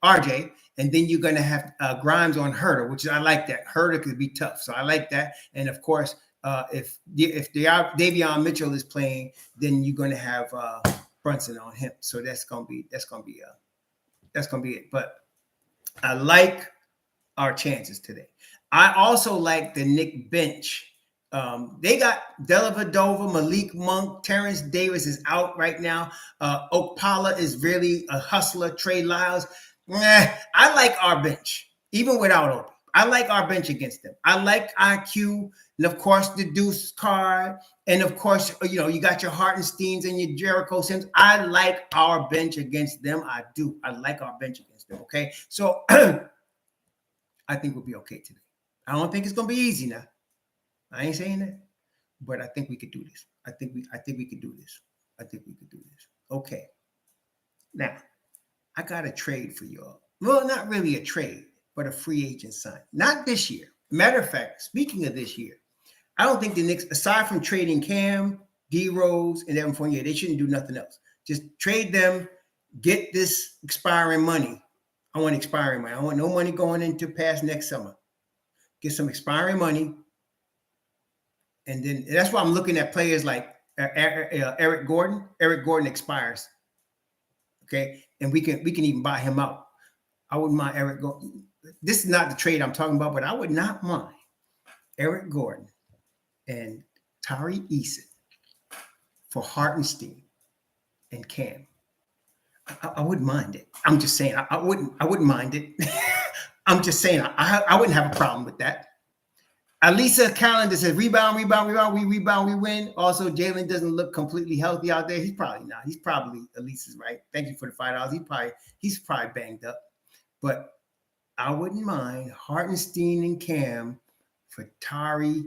RJ. And then you're going to have Grimes on Huerter, which I like that. Huerter could be tough. So I like that. And of course, if Davion Mitchell is playing, then you're going to have Brunson on him. So that's gonna be it. But I like our chances today. I also like the Knicks bench. They got Dellavedova, Malik Monk, Terrence Davis is out right now. Okpala is really a hustler. Trey Lyles. I like our bench, even without Obi. I like our bench against them. I like IQ, and of course the Deuce card, and of course you got your Hartensteins and your Jericho Sims. I like our bench against them. I do. I like our bench against them. Okay, so I think we'll be okay today. I don't think it's gonna be easy now. I ain't saying that, but I think we could do this. I think we could do this. I think we could do this. Okay. Now, I got a trade for y'all. Well, not really a trade, but a free agent sign. Not this year. Matter of fact, speaking of this year, I don't think the Knicks, aside from trading Cam, D Rose, and Evan Fournier, they shouldn't do nothing else. Just trade them, get this expiring money. I want expiring money. I want no money going into past next summer. Get some expiring money. And then that's why I'm looking at players like Eric Gordon. Eric Gordon expires. Okay. And we can even buy him out. I wouldn't mind Eric Gordon. This is not the trade I'm talking about, but I would not mind Eric Gordon and Tari Eason for Hartenstein and Cam. I wouldn't mind it. I'm just saying I wouldn't mind it. I'm just saying I wouldn't have a problem with that. Alisa Calendar says rebound, we rebound, we win. Also, Jalen doesn't look completely healthy out there. He's probably not. He's probably, Elisa's right. Thank you for the $5. He's probably banged up. But I wouldn't mind Hartenstein and Cam for Tari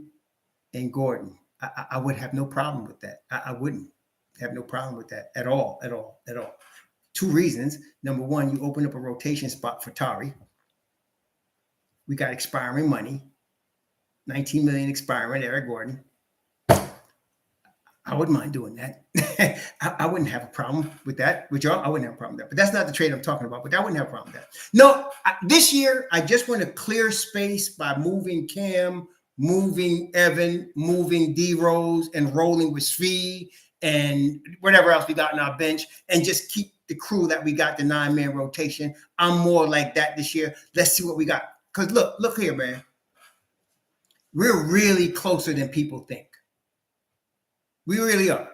and Gordon. I would have no problem with that. I wouldn't have no problem with that at all. Two reasons. Number one, you open up a rotation spot for Tari. We got expiring money. 19 million expiring, Eric Gordon. I wouldn't mind doing that. I wouldn't have a problem with that. With y'all, I wouldn't have a problem with that. But that's not the trade I'm talking about. But I wouldn't have a problem with that. No, this year, I just want to clear space by moving Cam, moving Evan, moving D-Rose, and rolling with Svi and whatever else we got on our bench, and just keep the crew that we got, the 9-man rotation. I'm more like that this year. Let's see what we got. Because look here, man. We're really closer than people think. We really are.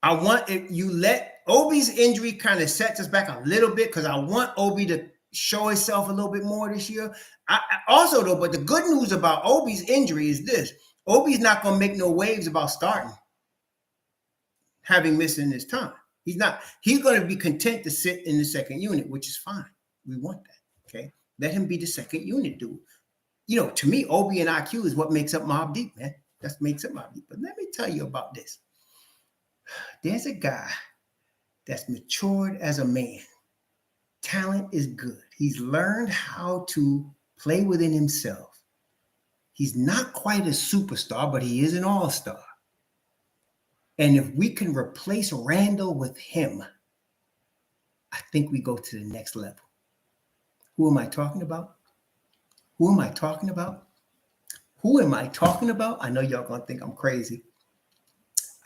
I want if you let Obi's injury kind of sets us back a little bit because I want Obi to show himself a little bit more this year. Also, though, but the good news about Obi's injury is this. Obi's not going to make no waves about starting, having missing his time. He's not. He's going to be content to sit in the second unit, which is fine. We want that, okay? Let him be the second unit, dude. You know, to me, Obi and IQ is what makes up Mobb Deep, man. That makes up Mobb Deep. But let me tell you about this. There's a guy that's matured as a man. Talent is good. He's learned how to play within himself. He's not quite a superstar, but he is an all-star. And if we can replace Randall with him, I think we go to the next level. Who am I talking about? Who am I talking about? Who am I talking about? I know y'all going to think I'm crazy.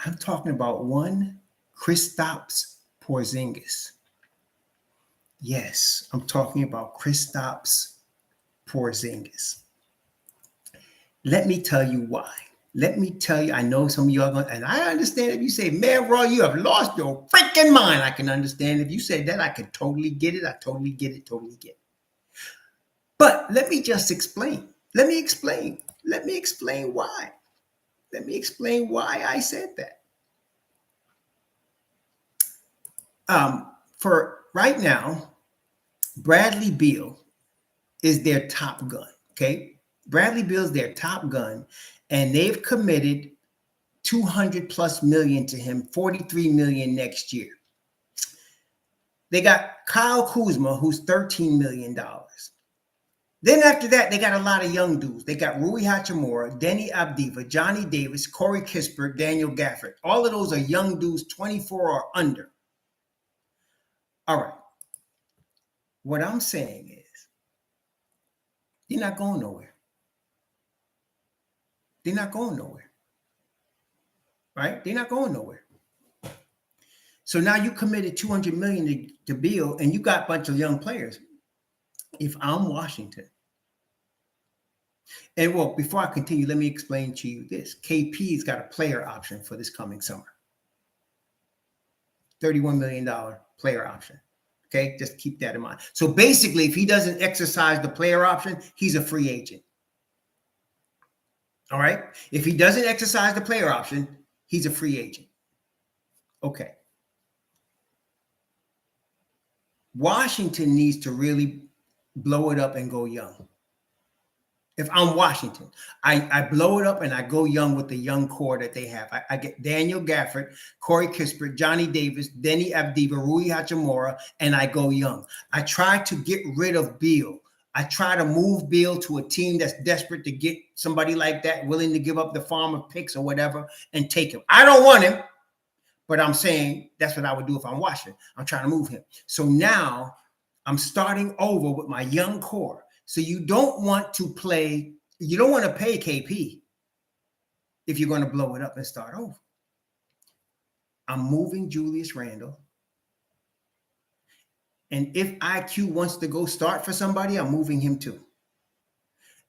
I'm talking about one Kristaps Porzingis. Yes, I'm talking about Kristaps Porzingis. Let me tell you why. Let me tell you, I know some of y'all going, and I understand if you say, man, Raw, you have lost your freaking mind. I can understand if you say that. I can totally get it. I totally get it. But let me just explain. Let me explain why. Let me explain why I said that. For right now, Bradley Beal is their top gun, okay? Bradley Beal's their top gun, and they've committed $200+ million to him, $43 million next year. They got Kyle Kuzma, who's $13 million. Then after that, they got a lot of young dudes. They got Rui Hachimura, Denny Avdija, Johnny Davis, Corey Kispert, Daniel Gafford. All of those are young dudes, 24 or under. All right. What I'm saying is, they're not going nowhere. They're not going nowhere. Right? They're not going nowhere. So now you committed $200 million to Beal, and you got a bunch of young players. If I'm Washington, and well, before I continue, let me explain to you this. KP's got a player option for this coming summer. $31 million player option. Okay, just keep that in mind. So basically, if he doesn't exercise the player option, he's a free agent. All right? If he doesn't exercise the player option, he's a free agent. Okay. Washington needs to really blow it up and go young. If I'm Washington, I blow it up and I go young with the young core that they have. I get Daniel Gafford, Corey Kispert, Johnny Davis, Denny Avdija, Rui Hachimura, and I go young. I try to get rid of Beal. I try to move Beal to a team that's desperate to get somebody like that, willing to give up the farm of picks or whatever, and take him. I don't want him, but I'm saying that's what I would do if I'm Washington. I'm trying to move him. So now I'm starting over with my young core. So you don't want to pay KP if you're going to blow it up and start over. I'm moving Julius Randle. And if IQ wants to go start for somebody, I'm moving him too.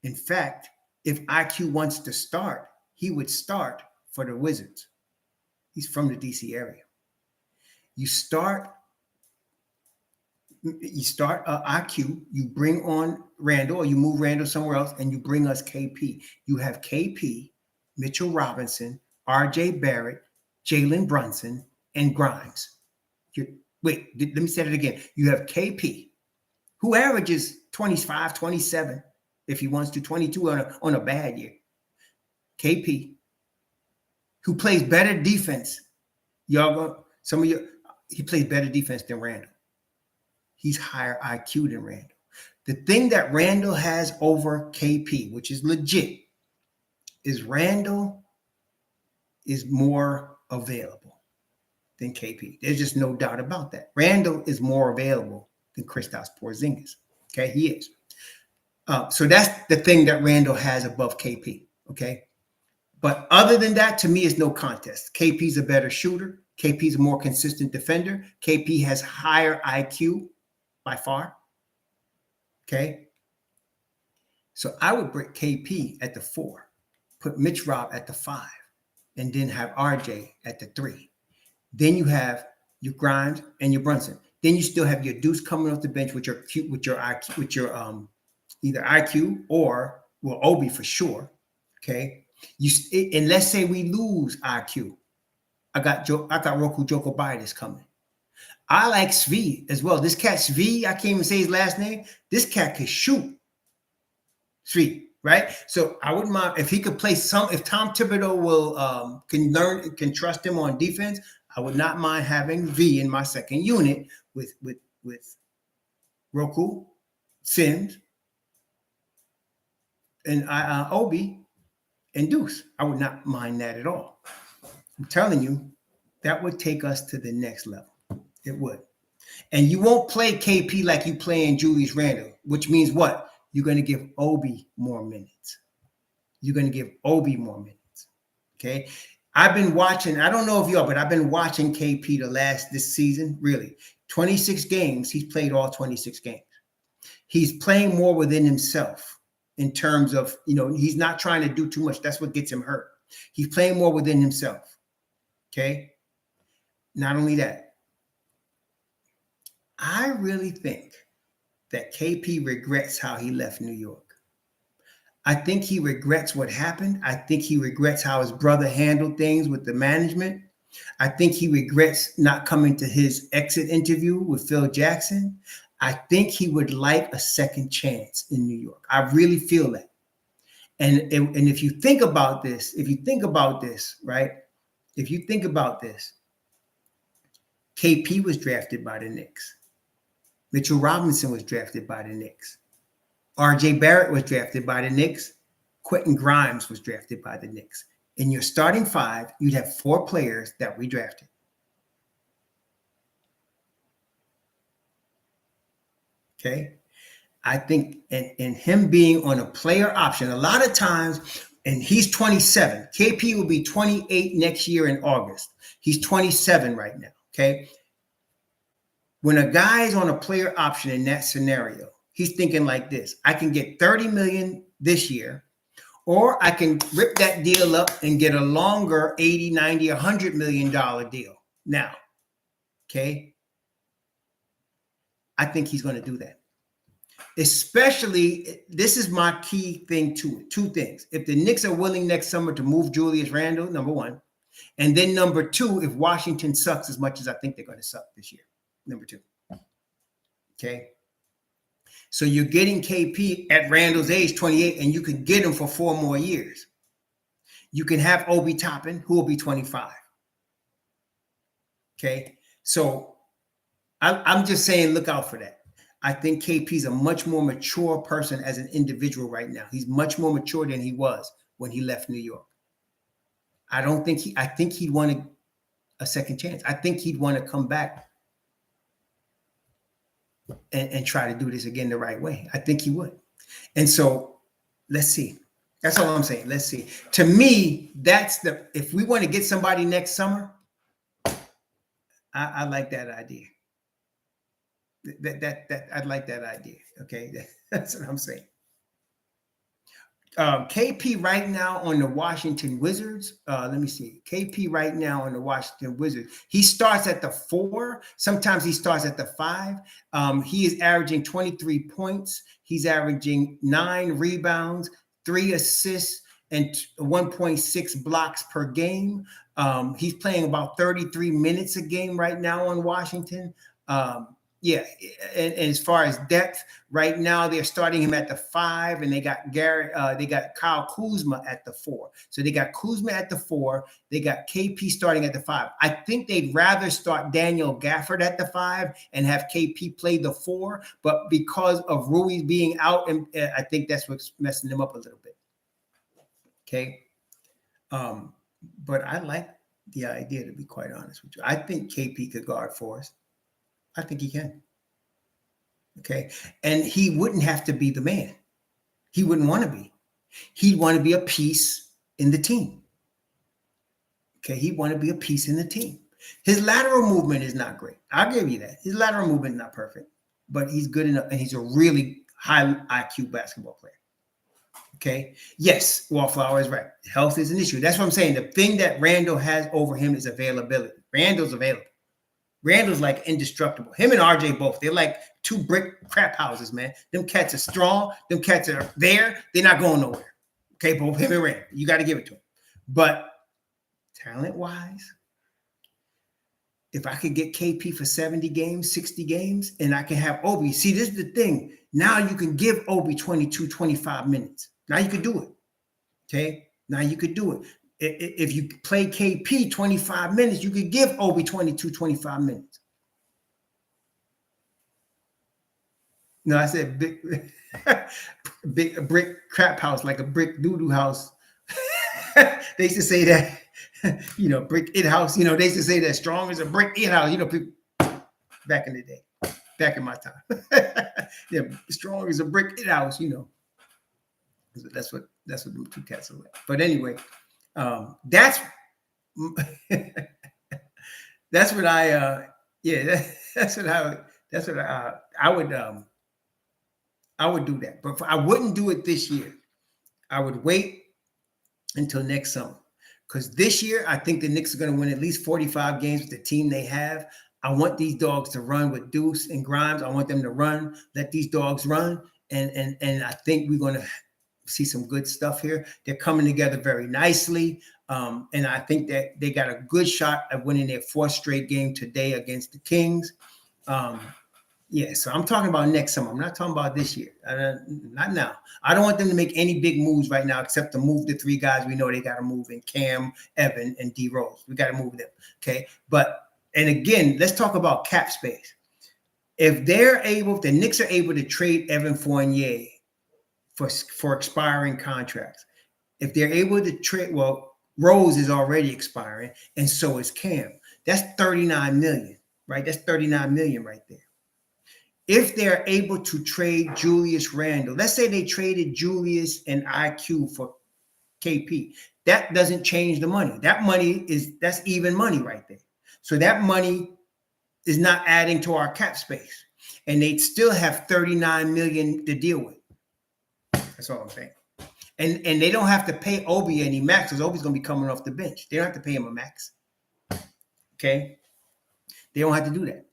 In fact, if IQ wants to start, he would start for the Wizards. He's from the DC area. You start You start IQ, you bring on Randall, or you move Randall somewhere else, and you bring us KP. You have KP, Mitchell Robinson, RJ Barrett, Jalen Brunson, and Grimes. Wait, let me say it again. You have KP, who averages 25, 27, if he wants to, 22 on a bad year. KP, who plays better defense. He plays better defense than Randall. He's higher IQ than Randall. The thing that Randall has over KP, which is legit, is Randall is more available than KP. There's just no doubt about that. Randall is more available than Kristaps Porzingis. Okay, he is. So that's the thing that Randall has above KP. Okay, but other than that, to me, it's no contest. KP's a better shooter. KP's a more consistent defender. KP has higher IQ by far. Okay. So I would put KP at the 4, put Mitch Rob at the 5, and then have RJ at the 3. Then you have your Grimes and your Brunson. Then you still have your Deuce coming off the bench with your IQ, with your either IQ or Obi for sure. Okay. And let's say we lose IQ. I got Roku Jokobitis coming. I like Svi as well. This cat Svi, I can't even say his last name. This cat can shoot. Svi, right? So I wouldn't mind if he could play if Tom Thibodeau can trust him on defense. I would not mind having V in my second unit with Roku, Sims, and Obi and Deuce. I would not mind that at all. I'm telling you, that would take us to the next level. It would. And you won't play KP like you play in Julius Randle, which means what? You're going to give Obi more minutes. You're going to give Obi more minutes. Okay. I've been watching, I don't know if you are, but I've been watching KP this season, really. 26 games. He's played all 26 games. He's playing more within himself in terms of, he's not trying to do too much. That's what gets him hurt. He's playing more within himself. Okay. Not only that, I really think that KP regrets how he left New York. I think he regrets what happened. I think he regrets how his brother handled things with the management. I think he regrets not coming to his exit interview with Phil Jackson. I think he would like a second chance in New York. I really feel that. And if you think about this, right? If you think about this, KP was drafted by the Knicks. Mitchell Robinson was drafted by the Knicks. RJ Barrett was drafted by the Knicks. Quentin Grimes was drafted by the Knicks. In your starting 5, you'd have 4 players that we drafted. Okay. I think and him being on a player option, a lot of times, and he's 27. KP will be 28 next year in August. He's 27 right now. Okay. When a guy is on a player option in that scenario, he's thinking like this: I can get $30 million this year, or I can rip that deal up and get a longer $80, $90, $100 million deal. Now, okay, I think he's going to do that. Especially, this is my key thing to it. 2 things. If the Knicks are willing next summer to move Julius Randle, number 1. And then number 2, if Washington sucks as much as I think they're going to suck this year. Number 2. Okay. So you're getting KP at Randall's age, 28, and you can get him for 4 more years. You can have Obi Toppin, who will be 25. Okay. So I'm just saying, look out for that. I think KP's a much more mature person as an individual right now. He's much more mature than he was when he left New York. I think he'd want a second chance. I think he'd want to come back and try to do this again the right way. I think he would. And so let's see. That's all I'm saying. Let's see. To me, if we want to get somebody next summer, I like that idea. That I'd like that idea. Okay. That's what I'm saying. KP right now on the Washington Wizards. Let me see. KP right now on the Washington Wizards. He starts at the 4. Sometimes he starts at the 5. He is averaging 23 points. He's averaging 9 rebounds, 3 assists, and 1.6 blocks per game. He's playing about 33 minutes a game right now on Washington. Yeah, and as far as depth, right now they're starting him at the 5, and they got Kyle Kuzma at the 4. So they got Kuzma at the 4. They got KP starting at the 5. I think they'd rather start Daniel Gafford at the 5 and have KP play the 4, but because of Rui being out, and I think that's what's messing them up a little bit. Okay, but I like the idea, to be quite honest with you. I think KP could guard for us. I think he can. Okay. And he wouldn't have to be the man. He wouldn't want to be. He'd want to be a piece in the team. Okay. He'd want to be a piece in the team. His lateral movement is not great. I'll give you that. His lateral movement is not perfect, but he's good enough, and he's a really high IQ basketball player. Okay. Yes, Wallflower is right. Health is an issue. That's what I'm saying. The thing that Randall has over him is availability. Randall's available. Randall's like indestructible. Him and RJ both. They're like 2 brick crap houses, man. Them cats are strong. Them cats are there. They're not going nowhere. Okay, both him and Randall. You got to give it to him. But talent-wise, if I could get KP for 70 games, 60 games, and I can have Obi. See, this is the thing. Now you can give Obi 22, 25 minutes. Now you could do it. Okay? Now you could do it. If you play KP 25 minutes, you could give Obi 22, 25 minutes. No, I said big brick crap house, like a brick doo-doo house. They used to say that, brick it house. They used to say that strong as a brick it house. People back in the day, back in my time. Yeah, strong as a brick it house. That's what them 2 cats are like. But anyway. That's what I would do that, but I wouldn't do it this year. I would wait until next summer, because this year I think the Knicks are going to win at least 45 games with the team they have. I want these dogs to run with Deuce and Grimes. I want them to run, let these dogs run, and I think we're going to see some good stuff here. They're coming together very nicely. And I think that they got a good shot at winning their 4th straight game today against the Kings. So I'm talking about next summer. I'm not talking about this year. Not now. I don't want them to make any big moves right now, except to move the 3 guys we know they got to move in: Cam, Evan, and D Rose. We got to move them. Okay. And again, let's talk about cap space. If the Knicks are able to trade Evan Fournier for expiring contracts. If they're able to trade, Rose is already expiring, and so is Cam. That's $39 million, right? That's $39 million right there. If they're able to trade Julius Randle, let's say they traded Julius and IQ for KP, that doesn't change the money. That's even money right there. So that money is not adding to our cap space, and they'd still have $39 million to deal with. That's all I'm saying. And they don't have to pay Obi any max, because Obi's going to be coming off the bench. They don't have to pay him a max. Okay? They don't have to do that.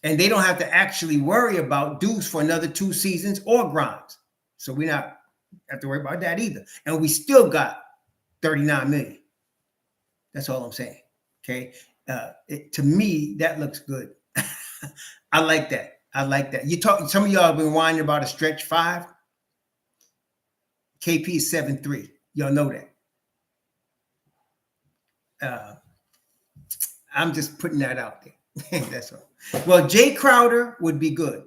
And they don't have to actually worry about Deuce for another 2 seasons or Grimes. So we not have to worry about that either. And we still got $39 million. That's all I'm saying. Okay? To me, that looks good. I like that. Some of y'all have been whining about a stretch 5. KP is 7'3". Y'all know that. I'm just putting that out there. That's all. Well, Jay Crowder would be good,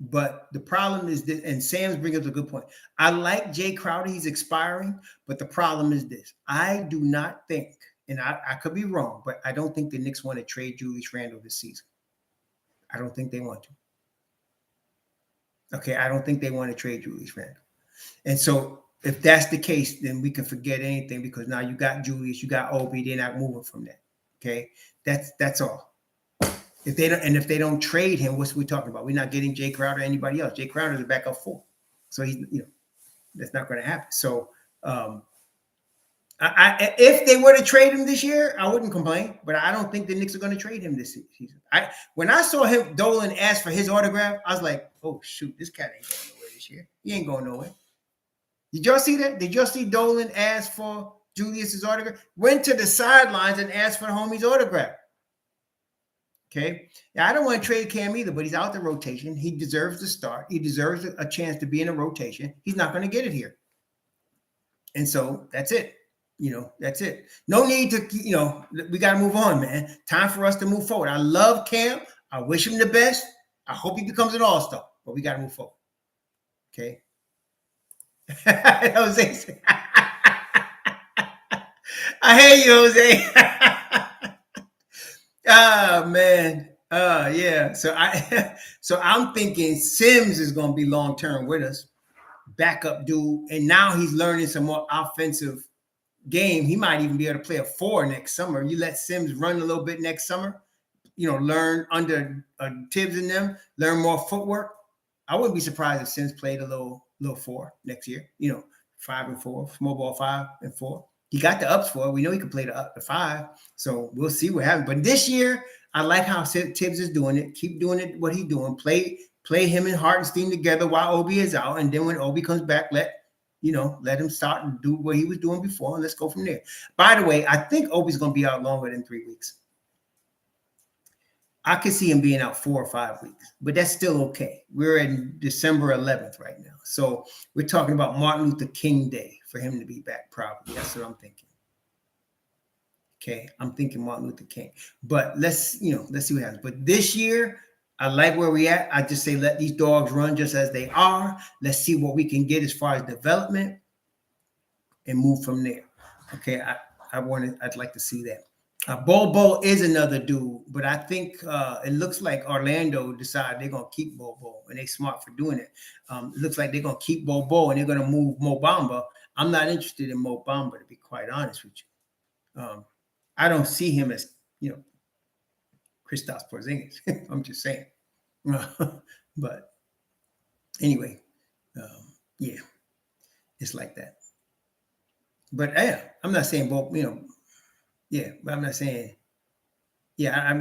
but the problem is this, and Sam's bringing up a good point. I like Jay Crowder. He's expiring, but the problem is this. I do not think, and I could be wrong, but I don't think the Knicks want to trade Julius Randle this season. I don't think they want to. Okay, I don't think they want to trade Julius Randle. And so if that's the case, then we can forget anything, because now you got Julius, you got Obi, they're not moving from that. Okay, that's all. If they don't trade him, what's we talking about? We're not getting Jay Crowder or anybody else. Jay Crowder is a backup 4, so he's That's not going to happen. So if they were to trade him this year, I wouldn't complain. But I don't think the Knicks are going to trade him this season. When I saw him, Dolan ask for his autograph, I was like, oh shoot, this cat ain't going nowhere this year. He ain't going nowhere. Did y'all see that? Did y'all see Dolan ask for Julius's autograph? Went to the sidelines and asked for the homie's autograph. Okay. Now, I don't want to trade Cam either, but he's out the rotation. He deserves to start. He deserves a chance to be in a rotation. He's not going to get it here. And so that's it. That's it. No need to, we got to move on, man. Time for us to move forward. I love Cam. I wish him the best. I hope he becomes an all-star, but we got to move forward. Okay. Jose. I hate you, Jose. Oh man. Yeah. So I'm thinking Sims is going to be long-term with us. Backup dude. And now he's learning some more offensive game. He might even be able to play a 4 next summer. You let Sims run a little bit next summer, learn under Thibs and them, learn more footwork. I wouldn't be surprised if Sims played a little 4 next year, 5 and 4, small ball 5 and 4. He got the ups for it. We know he can play the 5. So we'll see what happens. But this year, I like how Thibs is doing it. Keep doing it, what he's doing. Play him and Hartenstein together while Obi is out. And then when Obi comes back, let him start and do what he was doing before. And let's go from there. By the way, I think Obi's going to be out longer than 3 weeks. I could see him being out 4 or 5 weeks, but that's still okay. We're in December 11th right now. So we're talking about Martin Luther King Day for him to be back, probably. That's what I'm thinking. Okay, I'm thinking Martin Luther King. But let's see what happens. But this year, I like where we're at. I just say let these dogs run just as they are. Let's see what we can get as far as development and move from there. Okay, I'd like to see that. Bobo is another dude, but I think it looks like Orlando decided they're going to keep Bobo, and they're smart for doing it. It looks like they're going to keep Bobo, and they're going to move Mo Bamba. I'm not interested in Mo Bamba, to be quite honest with you. I don't see him as, Kristaps Porzingis. I'm just saying. But anyway, yeah, it's like that. But I'm not saying both, yeah, but I'm not saying, yeah.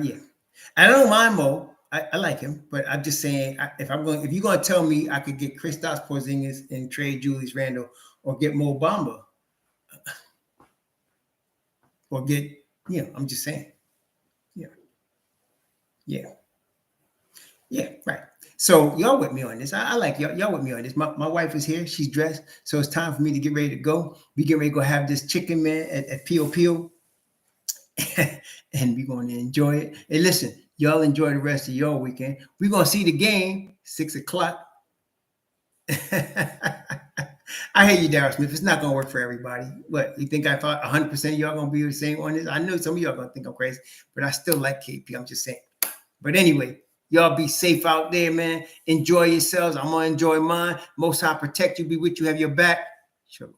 I don't mind Mo. I like him, but I'm just saying if you're going to tell me I could get Kristaps Porzingis and trade Julius Randle or get Mo Bamba or get, I'm just saying, yeah, right. So y'all with me on this. I like y'all with me on this. My wife is here. She's dressed. So it's time for me to get ready to go. We get ready to go have this chicken, man, at Pio Pio. And we're going to enjoy it. Hey, listen, y'all enjoy the rest of your weekend. We're going to see the game, 6 o'clock. I hear you, Darryl Smith. It's not going to work for everybody. What, you think I thought 100% of y'all going to be the same on this? I know some of y'all going to think I'm crazy, but I still like KP. I'm just saying. But anyway, y'all be safe out there, man. Enjoy yourselves. I'm going to enjoy mine. Most High protect you, be with you, have your back. Shalom.